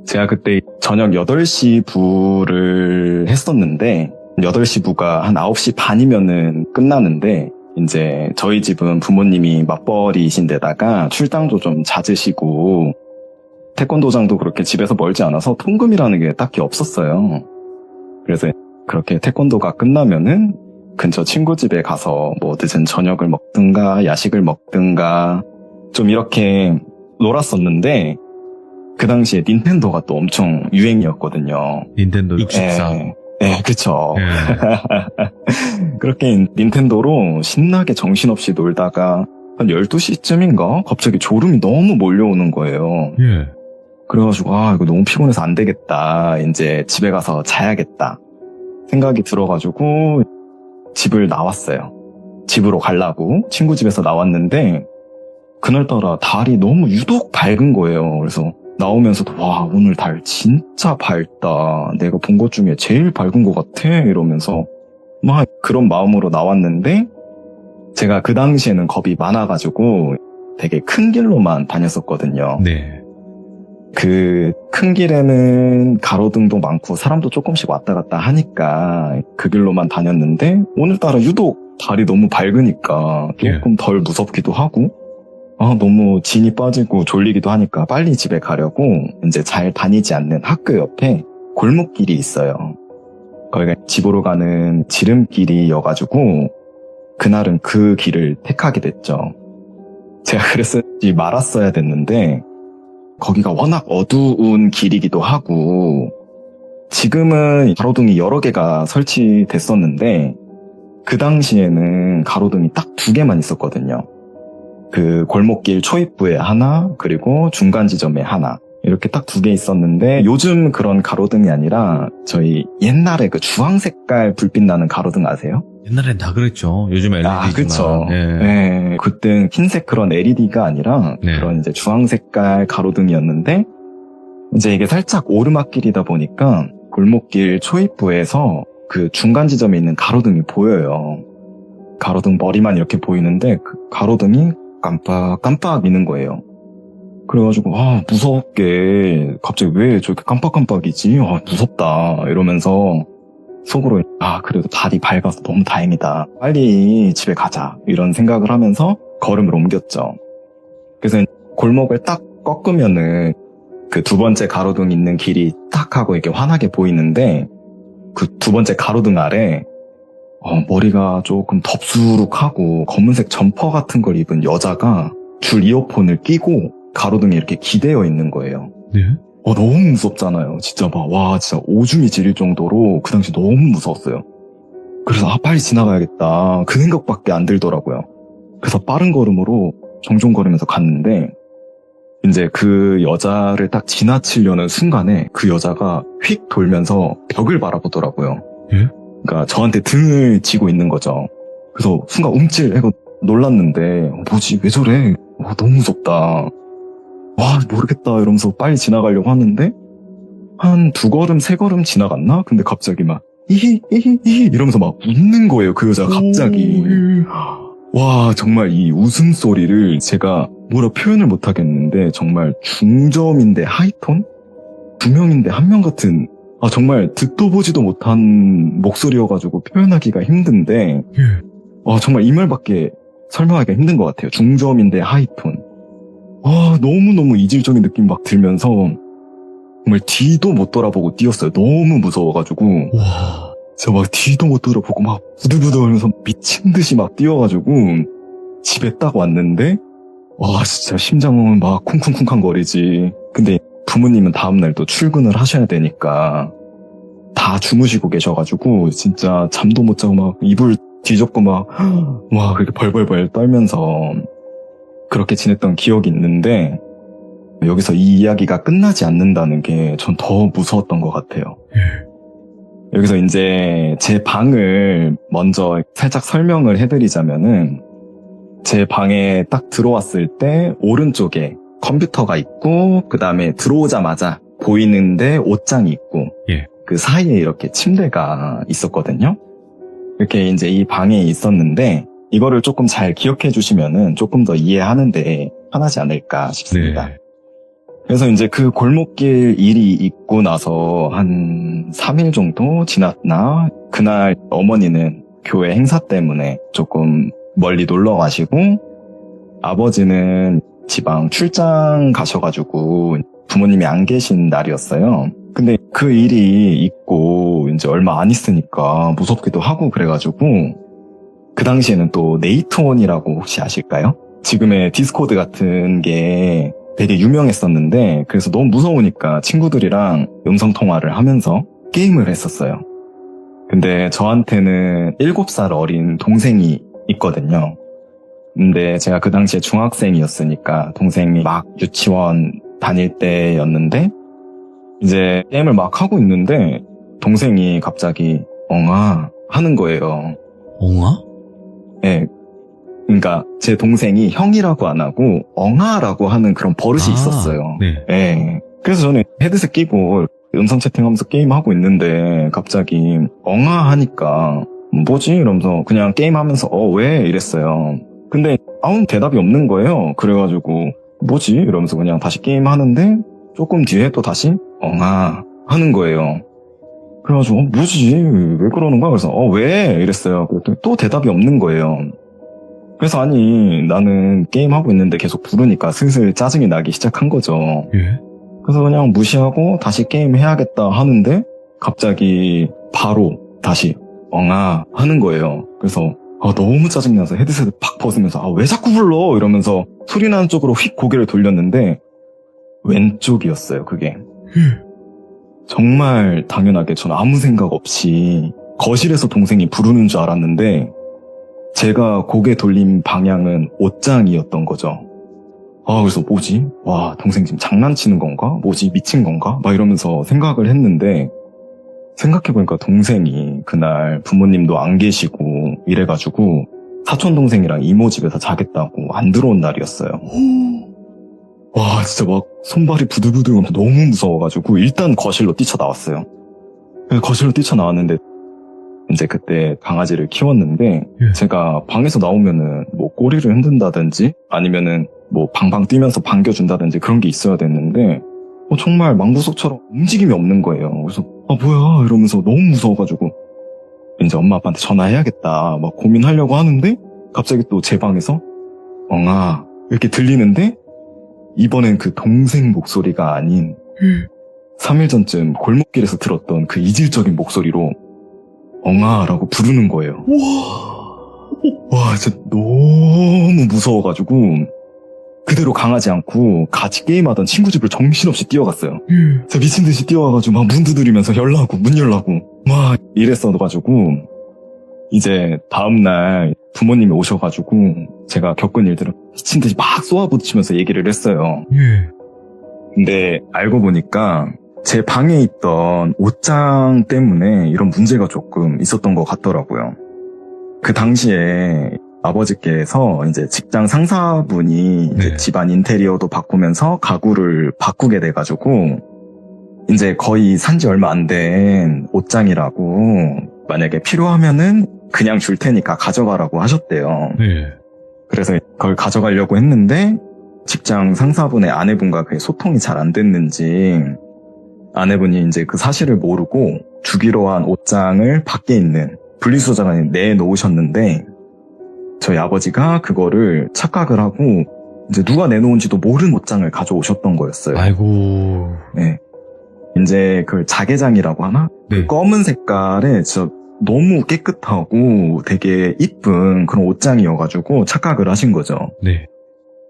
제가 그때 저녁 8시 부를 했었는데 8시 부가 한 9시 반이면은 끝나는데 이제 저희 집은 부모님이 맞벌이이신데다가 출장도 좀 잦으시고 태권도장도 그렇게 집에서 멀지 않아서 통금이라는 게 딱히 없었어요. 그래서 그렇게 태권도가 끝나면은 근처 친구 집에 가서 뭐 늦은 저녁을 먹든가 야식을 먹든가 좀 이렇게 놀았었는데 그 당시에 닌텐도가 또 엄청 유행이었거든요. 닌텐도 64. 네, 그쵸. 예. 그렇게 닌텐도로 신나게 정신없이 놀다가 한 12시쯤인가 갑자기 졸음이 너무 몰려오는 거예요. 예. 그래가지고 이거 너무 피곤해서 안 되겠다. 이제 집에 가서 자야겠다. 생각이 들어가지고 집을 나왔어요. 집으로 가려고 친구 집에서 나왔는데 그날따라 달이 너무 유독 밝은 거예요. 그래서 나오면서도 와 오늘 달 진짜 밝다. 내가 본 것 중에 제일 밝은 것 같아. 이러면서 막 그런 마음으로 나왔는데 제가 그 당시에는 겁이 많아가지고 되게 큰 길로만 다녔었거든요. 네. 그 큰 길에는 가로등도 많고 사람도 조금씩 왔다 갔다 하니까 그 길로만 다녔는데 오늘따라 유독 달이 너무 밝으니까 조금 덜 무섭기도 하고 너무 진이 빠지고 졸리기도 하니까 빨리 집에 가려고 이제 잘 다니지 않는 학교 옆에 골목길이 있어요. 거기가 집으로 가는 지름길이어가지고 그날은 그 길을 택하게 됐죠. 제가 그랬을지 말았어야 됐는데 거기가 워낙 어두운 길이기도 하고 지금은 가로등이 여러 개가 설치됐었는데 그 당시에는 가로등이 딱 2개만 있었거든요. 그 골목길 초입부에 하나 그리고 중간 지점에 하나 이렇게 딱 2개 있었는데 요즘 그런 가로등이 아니라 저희 옛날에 그 주황 색깔 불빛 나는 가로등 아세요? 옛날엔 다 그랬죠. 요즘 LED지만. 그쵸. 예. 네, 그땐 흰색 그런 LED가 아니라 네. 그런 이제 주황 색깔 가로등이었는데 이제 이게 살짝 오르막길이다 보니까 골목길 초입부에서 그 중간 지점에 있는 가로등이 보여요. 가로등 머리만 이렇게 보이는데 그 가로등이 깜빡깜빡 미는 거예요. 그래가지고 무섭게 갑자기 왜 저렇게 깜빡깜빡이지? 무섭다 이러면서 속으로 그래도 달이 밝아서 너무 다행이다. 빨리 집에 가자 이런 생각을 하면서 걸음을 옮겼죠. 그래서 골목을 딱 꺾으면은 그 2번째 가로등 있는 길이 딱 하고 이렇게 환하게 보이는데 그 2번째 가로등 아래 머리가 조금 덥수룩하고 검은색 점퍼 같은 걸 입은 여자가 줄 이어폰을 끼고 가로등에 이렇게 기대어 있는 거예요. 네? 너무 무섭잖아요. 진짜 진짜 오줌이 지릴 정도로 그 당시 너무 무서웠어요. 그래서 빨리 지나가야겠다. 그 생각밖에 안 들더라고요. 그래서 빠른 걸음으로 정중거리면서 갔는데 이제 그 여자를 딱 지나치려는 순간에 그 여자가 휙 돌면서 벽을 바라보더라고요. 예? 그러니까 저한테 등을 지고 있는 거죠. 그래서 순간 움찔하고 놀랐는데 뭐지 왜 저래? 너무 무섭다. 모르겠다 이러면서 빨리 지나가려고 하는데 한 2걸음 3걸음 지나갔나? 근데 갑자기 막 이히 이러면서 막 웃는 거예요. 그 여자가 갑자기. 정말 이 웃음소리를 제가 뭐라 표현을 못 하겠는데 정말 중저음인데 하이톤? 2명인데 1명 같은 정말 듣도 보지도 못한 목소리여가지고 표현하기가 힘든데 정말 이 말밖에 설명하기가 힘든 것 같아요. 중저음인데 하이톤. 너무너무 이질적인 느낌 막 들면서 정말 뒤도 못 돌아보고 뛰었어요. 너무 무서워가지고 제가 막 뒤도 못 돌아보고 막 부들부들 하면서 미친 듯이 막 뛰어가지고 집에 딱 왔는데 진짜 심장은 막 쿵쿵쿵쾅 거리지. 근데 부모님은 다음날 또 출근을 하셔야 되니까 다 주무시고 계셔가지고 진짜 잠도 못 자고 막 이불 뒤덮고 막 그렇게 벌벌벌 떨면서 그렇게 지냈던 기억이 있는데 여기서 이 이야기가 끝나지 않는다는 게 전 더 무서웠던 것 같아요. 여기서 이제 제 방을 먼저 살짝 설명을 해드리자면은 제 방에 딱 들어왔을 때 오른쪽에 컴퓨터가 있고 그 다음에 들어오자마자 보이는데 옷장이 있고 예. 그 사이에 이렇게 침대가 있었거든요. 이렇게 이제 이 방에 있었는데 이거를 조금 잘 기억해 주시면은 조금 더 이해하는데 편하지 않을까 싶습니다. 네. 그래서 이제 그 골목길 일이 있고 나서 한 3일 정도 지났나? 그날 어머니는 교회 행사 때문에 조금 멀리 놀러 가시고 아버지는 지방 출장 가셔가지고 부모님이 안 계신 날이었어요. 근데 그 일이 있고 이제 얼마 안 있으니까 무섭기도 하고 그래가지고 그 당시에는 또 네이트온이라고 혹시 아실까요? 지금의 디스코드 같은 게 되게 유명했었는데 그래서 너무 무서우니까 친구들이랑 음성통화를 하면서 게임을 했었어요. 근데 저한테는 7살 어린 동생이 있거든요. 근데 제가 그 당시에 중학생이었으니까 동생이 막 유치원 다닐 때였는데 이제 게임을 막 하고 있는데 동생이 갑자기 엉아 하는 거예요. 엉아? 네. 그러니까 제 동생이 형이라고 안 하고 엉아라고 하는 그런 버릇이 있었어요. 네. 네. 그래서 저는 헤드셋 끼고 음성 채팅하면서 게임하고 있는데 갑자기 엉아 하니까 뭐지? 이러면서 그냥 게임하면서 왜? 이랬어요. 근데 아무 대답이 없는 거예요. 그래가지고 뭐지? 이러면서 그냥 다시 게임하는데 조금 뒤에 또 다시 엉아 하는 거예요. 그래가지고 뭐지? 왜 그러는 거야? 그래서 왜? 이랬어요. 그랬더니 또 대답이 없는 거예요. 그래서 아니 나는 게임하고 있는데 계속 부르니까 슬슬 짜증이 나기 시작한 거죠. 예. 그래서 그냥 무시하고 다시 게임 해야겠다 하는데 갑자기 바로 다시 엉아 하는 거예요. 그래서 너무 짜증나서 헤드셋을 팍 벗으면서 왜 자꾸 불러? 이러면서 소리 나는 쪽으로 휙 고개를 돌렸는데 왼쪽이었어요. 그게. 정말 당연하게 저는 아무 생각 없이 거실에서 동생이 부르는 줄 알았는데 제가 고개 돌린 방향은 옷장이었던 거죠. 그래서 뭐지? 와, 동생 지금 장난치는 건가? 뭐지? 미친 건가? 막 이러면서 생각을 했는데 생각해보니까 동생이 그날 부모님도 안 계시고 이래가지고 사촌 동생이랑 이모 집에서 자겠다고 안 들어온 날이었어요. 와, 진짜 막 손발이 부들부들하면서 너무 무서워가지고 일단 거실로 뛰쳐나왔어요. 거실로 뛰쳐나왔는데 이제 그때 강아지를 키웠는데 예. 제가 방에서 나오면은 뭐 꼬리를 흔든다든지 아니면은 뭐 방방 뛰면서 반겨준다든지 그런 게 있어야 됐는데 정말 망부석처럼 움직임이 없는 거예요. 그래서 뭐야 이러면서 너무 무서워가지고 이제 엄마 아빠한테 전화해야겠다 막 고민하려고 하는데 갑자기 또 제 방에서 엉아 이렇게 들리는데 이번엔 그 동생 목소리가 아닌 3일 전쯤 골목길에서 들었던 그 이질적인 목소리로 엉아라고 부르는 거예요. 와, 진짜 너무 무서워가지고 그대로 강하지 않고 같이 게임하던 친구 집을 정신없이 뛰어갔어요. 제가 미친 듯이 뛰어와가지고 막 문 두드리면서 문 열라고 막 이랬어가지고 이제 다음날 부모님이 오셔가지고 제가 겪은 일들을 미친 듯이 막 쏘아붙이면서 얘기를 했어요. 예. 근데 알고 보니까 제 방에 있던 옷장 때문에 이런 문제가 조금 있었던 것 같더라고요. 그 당시에 아버지께서 이제 직장 상사분이 이제 네. 집안 인테리어도 바꾸면서 가구를 바꾸게 돼가지고 이제 거의 산지 얼마 안 된 옷장이라고 만약에 필요하면은 그냥 줄 테니까 가져가라고 하셨대요. 네. 그래서 그걸 가져가려고 했는데 직장 상사분의 아내분과 그게 소통이 잘 안 됐는지 아내분이 이제 그 사실을 모르고 주기로 한 옷장을 밖에 있는 분리수거장에 내놓으셨는데 저희 아버지가 그거를 착각을 하고 이제 누가 내놓은지도 모르는 옷장을 가져오셨던 거였어요. 아이고. 네. 이제 그걸 자개장이라고 하나? 네. 검은 색깔의 진짜 너무 깨끗하고 되게 이쁜 그런 옷장이어가지고 착각을 하신 거죠. 네.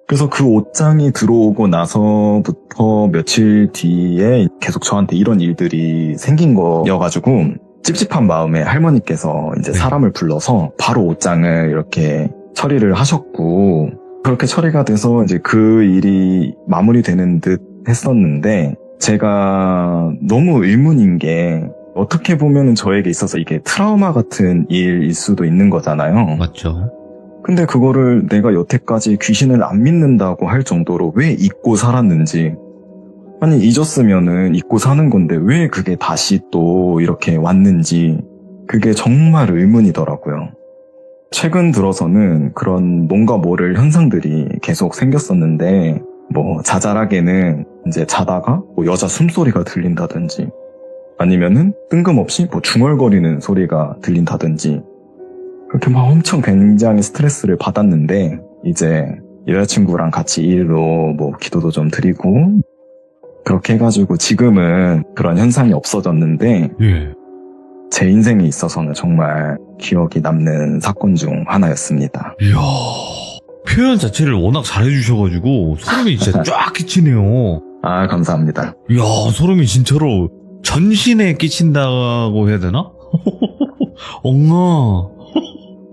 그래서 그 옷장이 들어오고 나서부터 며칠 뒤에 계속 저한테 이런 일들이 생긴 거여가지고 찝찝한 마음에 할머니께서 이제 네. 사람을 불러서 바로 옷장을 이렇게 처리를 하셨고 그렇게 처리가 돼서 이제 그 일이 마무리되는 듯 했었는데 제가 너무 의문인 게 어떻게 보면 저에게 있어서 이게 트라우마 같은 일일 수도 있는 거잖아요. 맞죠. 근데 그거를 내가 여태까지 귀신을 안 믿는다고 할 정도로 왜 잊고 살았는지. 아니, 잊었으면은 잊고 사는 건데 왜 그게 다시 또 이렇게 왔는지. 그게 정말 의문이더라고요. 최근 들어서는 그런 뭔가 모를 현상들이 계속 생겼었는데, 뭐, 자잘하게는 이제 자다가 뭐 여자 숨소리가 들린다든지, 아니면은 뜬금없이 뭐 중얼거리는 소리가 들린다든지, 그렇게 막 엄청 굉장히 스트레스를 받았는데, 이제 여자친구랑 같이 일로 뭐 기도도 좀 드리고, 그렇게 해가지고 지금은 그런 현상이 없어졌는데, 예. 제 인생에 있어서는 정말 기억이 남는 사건 중 하나였습니다. 이야, 표현 자체를 워낙 잘해주셔가지고 소름이 진짜 쫙 끼치네요. 아, 감사합니다. 이야, 소름이 진짜로 전신에 끼친다고 해야 되나? 엉아.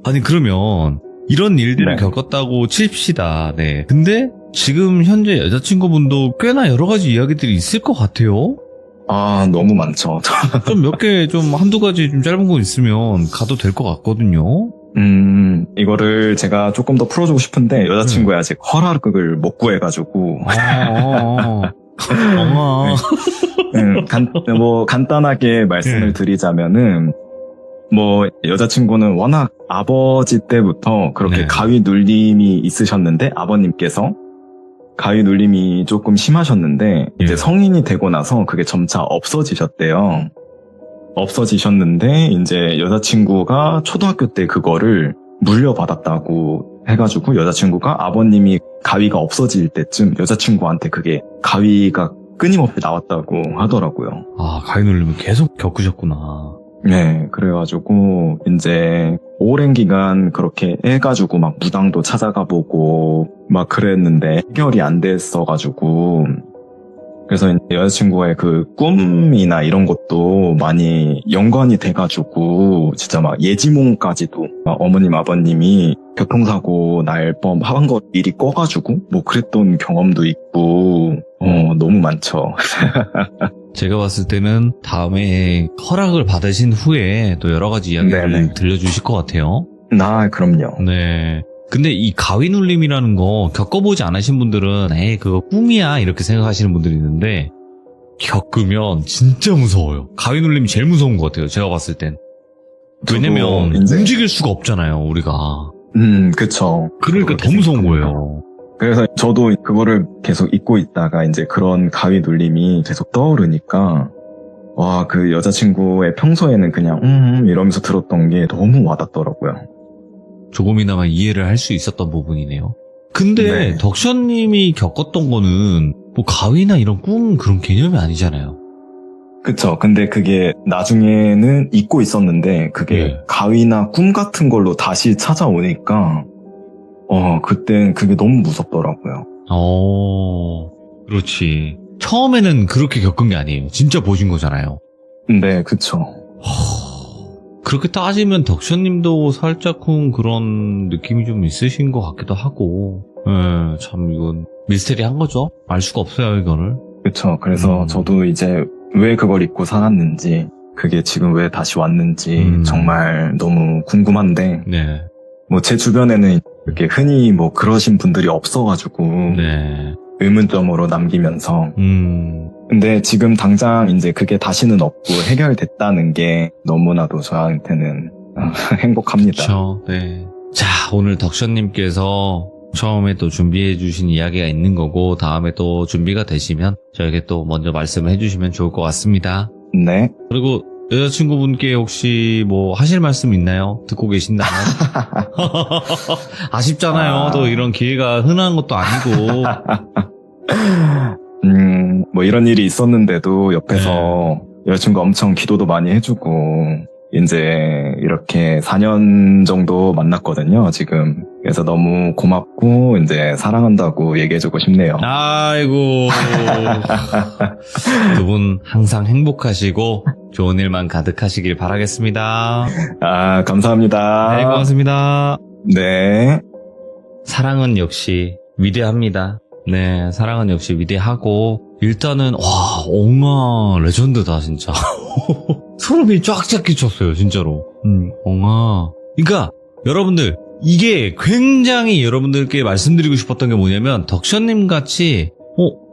아니, 그러면 이런 일들을 네. 겪었다고 칩시다. 네. 근데 지금 현재 여자친구분도 꽤나 여러 가지 이야기들이 있을 것 같아요. 아, 너무 많죠. 좀 몇 개, 좀 한두 가지 좀 짧은 거 있으면 가도 될 것 같거든요. 이거를 제가 조금 더 풀어주고 싶은데 여자친구의 아직 허락을 못 구해가지고 엉아. 뭐 간단하게 말씀을 드리자면은 뭐 여자친구는 워낙 아버지 때부터 그렇게 네. 가위 눌림이 있으셨는데 아버님께서 가위 눌림이 조금 심하셨는데 이제 예. 성인이 되고 나서 그게 점차 없어지셨대요. 없어지셨는데 이제 여자친구가 초등학교 때 그거를 물려받았다고 해가지고 여자친구가 아버님이 가위가 없어질 때쯤 여자친구한테 그게 가위가 끊임없이 나왔다고 하더라고요. 아, 가위 눌림을 계속 겪으셨구나. 네, 그래가지고 이제 오랜 기간 그렇게 해가지고 막 무당도 찾아가 보고 막 그랬는데 해결이 안 됐어가지고 그래서 이제 여자친구의 그 꿈이나 이런 것도 많이 연관이 돼가지고 진짜 막 예지몽까지도 막 어머님 아버님이 교통사고 날 뻔한 거 미리 꺼가지고 뭐 그랬던 경험도 있고 너무 많죠. 제가 봤을 때는 다음에 허락을 받으신 후에 또 여러 가지 이야기를 네네. 들려주실 것 같아요. 그럼요. 네. 근데 이 가위 눌림이라는 거 겪어보지 않으신 분들은 에이 그거 꿈이야 이렇게 생각하시는 분들이 있는데 겪으면 진짜 무서워요. 가위 눌림이 제일 무서운 것 같아요. 제가 봤을 땐. 왜냐면 이제- 움직일 수가 없잖아요. 우리가. 그쵸. 그러니까 더 무서운 거예요. 그래서 저도 그거를 계속 잊고 있다가 이제 그런 가위 눌림이 계속 떠오르니까 와, 그 여자친구의 평소에는 그냥 이러면서 들었던 게 너무 와닿더라고요. 조금이나마 이해를 할 수 있었던 부분이네요. 근데 네. 덕션님이 겪었던 거는 뭐 가위나 이런 꿈 그런 개념이 아니잖아요. 그쵸. 근데 그게 나중에는 잊고 있었는데 그게 네. 가위나 꿈 같은 걸로 다시 찾아오니까 그땐 그게 너무 무섭더라고요. 그렇지. 처음에는 그렇게 겪은 게 아니에요. 진짜 보신 거잖아요. 네, 그쵸. 그렇게 따지면 덕션님도 살짝쿵 그런 느낌이 좀 있으신 것 같기도 하고, 참 이건 미스테리한 거죠. 알 수가 없어요, 이거를. 그쵸. 그래서 저도 이제 왜 그걸 잊고 살았는지, 그게 지금 왜 다시 왔는지 정말 너무 궁금한데, 네, 뭐 제 주변에는 이렇게 흔히 뭐 그러신 분들이 없어가지고 네, 의문점으로 남기면서 근데 지금 당장 이제 그게 다시는 없고 해결됐다는 게 너무나도 저한테는 행복합니다. 그렇죠. 네. 자, 오늘 덕션님께서 처음에 또 준비해 주신 이야기가 있는 거고 다음에 또 준비가 되시면 저에게 또 먼저 말씀을 해주시면 좋을 것 같습니다. 네. 그리고 여자친구분께 혹시 뭐 하실 말씀 있나요? 듣고 계신다면? 아쉽잖아요. 또 이런 기회가 흔한 것도 아니고. 뭐 이런 일이 있었는데도 옆에서 여자친구 엄청 기도도 많이 해주고 이제 이렇게 4년 정도 만났거든요, 지금. 그래서 너무 고맙고 이제 사랑한다고 얘기해주고 싶네요. 아이고. 두 분 항상 행복하시고 좋은 일만 가득하시길 바라겠습니다. 감사합니다. 네, 고맙습니다. 네. 사랑은 역시 위대합니다. 네, 사랑은 역시 위대하고 일단은 와, 엉아 레전드다 진짜. 소름이 쫙쫙 끼쳤어요, 진짜로. 엉아. 그러니까 여러분들 이게 굉장히 여러분들께 말씀드리고 싶었던 게 뭐냐면 덕션님 같이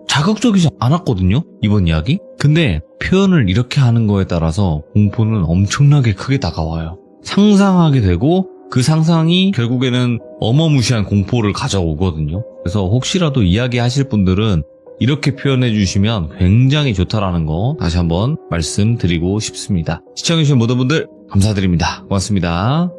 자극적이지 않았거든요, 이번 이야기. 근데 표현을 이렇게 하는 거에 따라서 공포는 엄청나게 크게 다가와요. 상상하게 되고 그 상상이 결국에는 어마무시한 공포를 가져오거든요. 그래서 혹시라도 이야기하실 분들은 이렇게 표현해 주시면 굉장히 좋다라는 거 다시 한번 말씀드리고 싶습니다. 시청해주신 모든 분들 감사드립니다. 고맙습니다.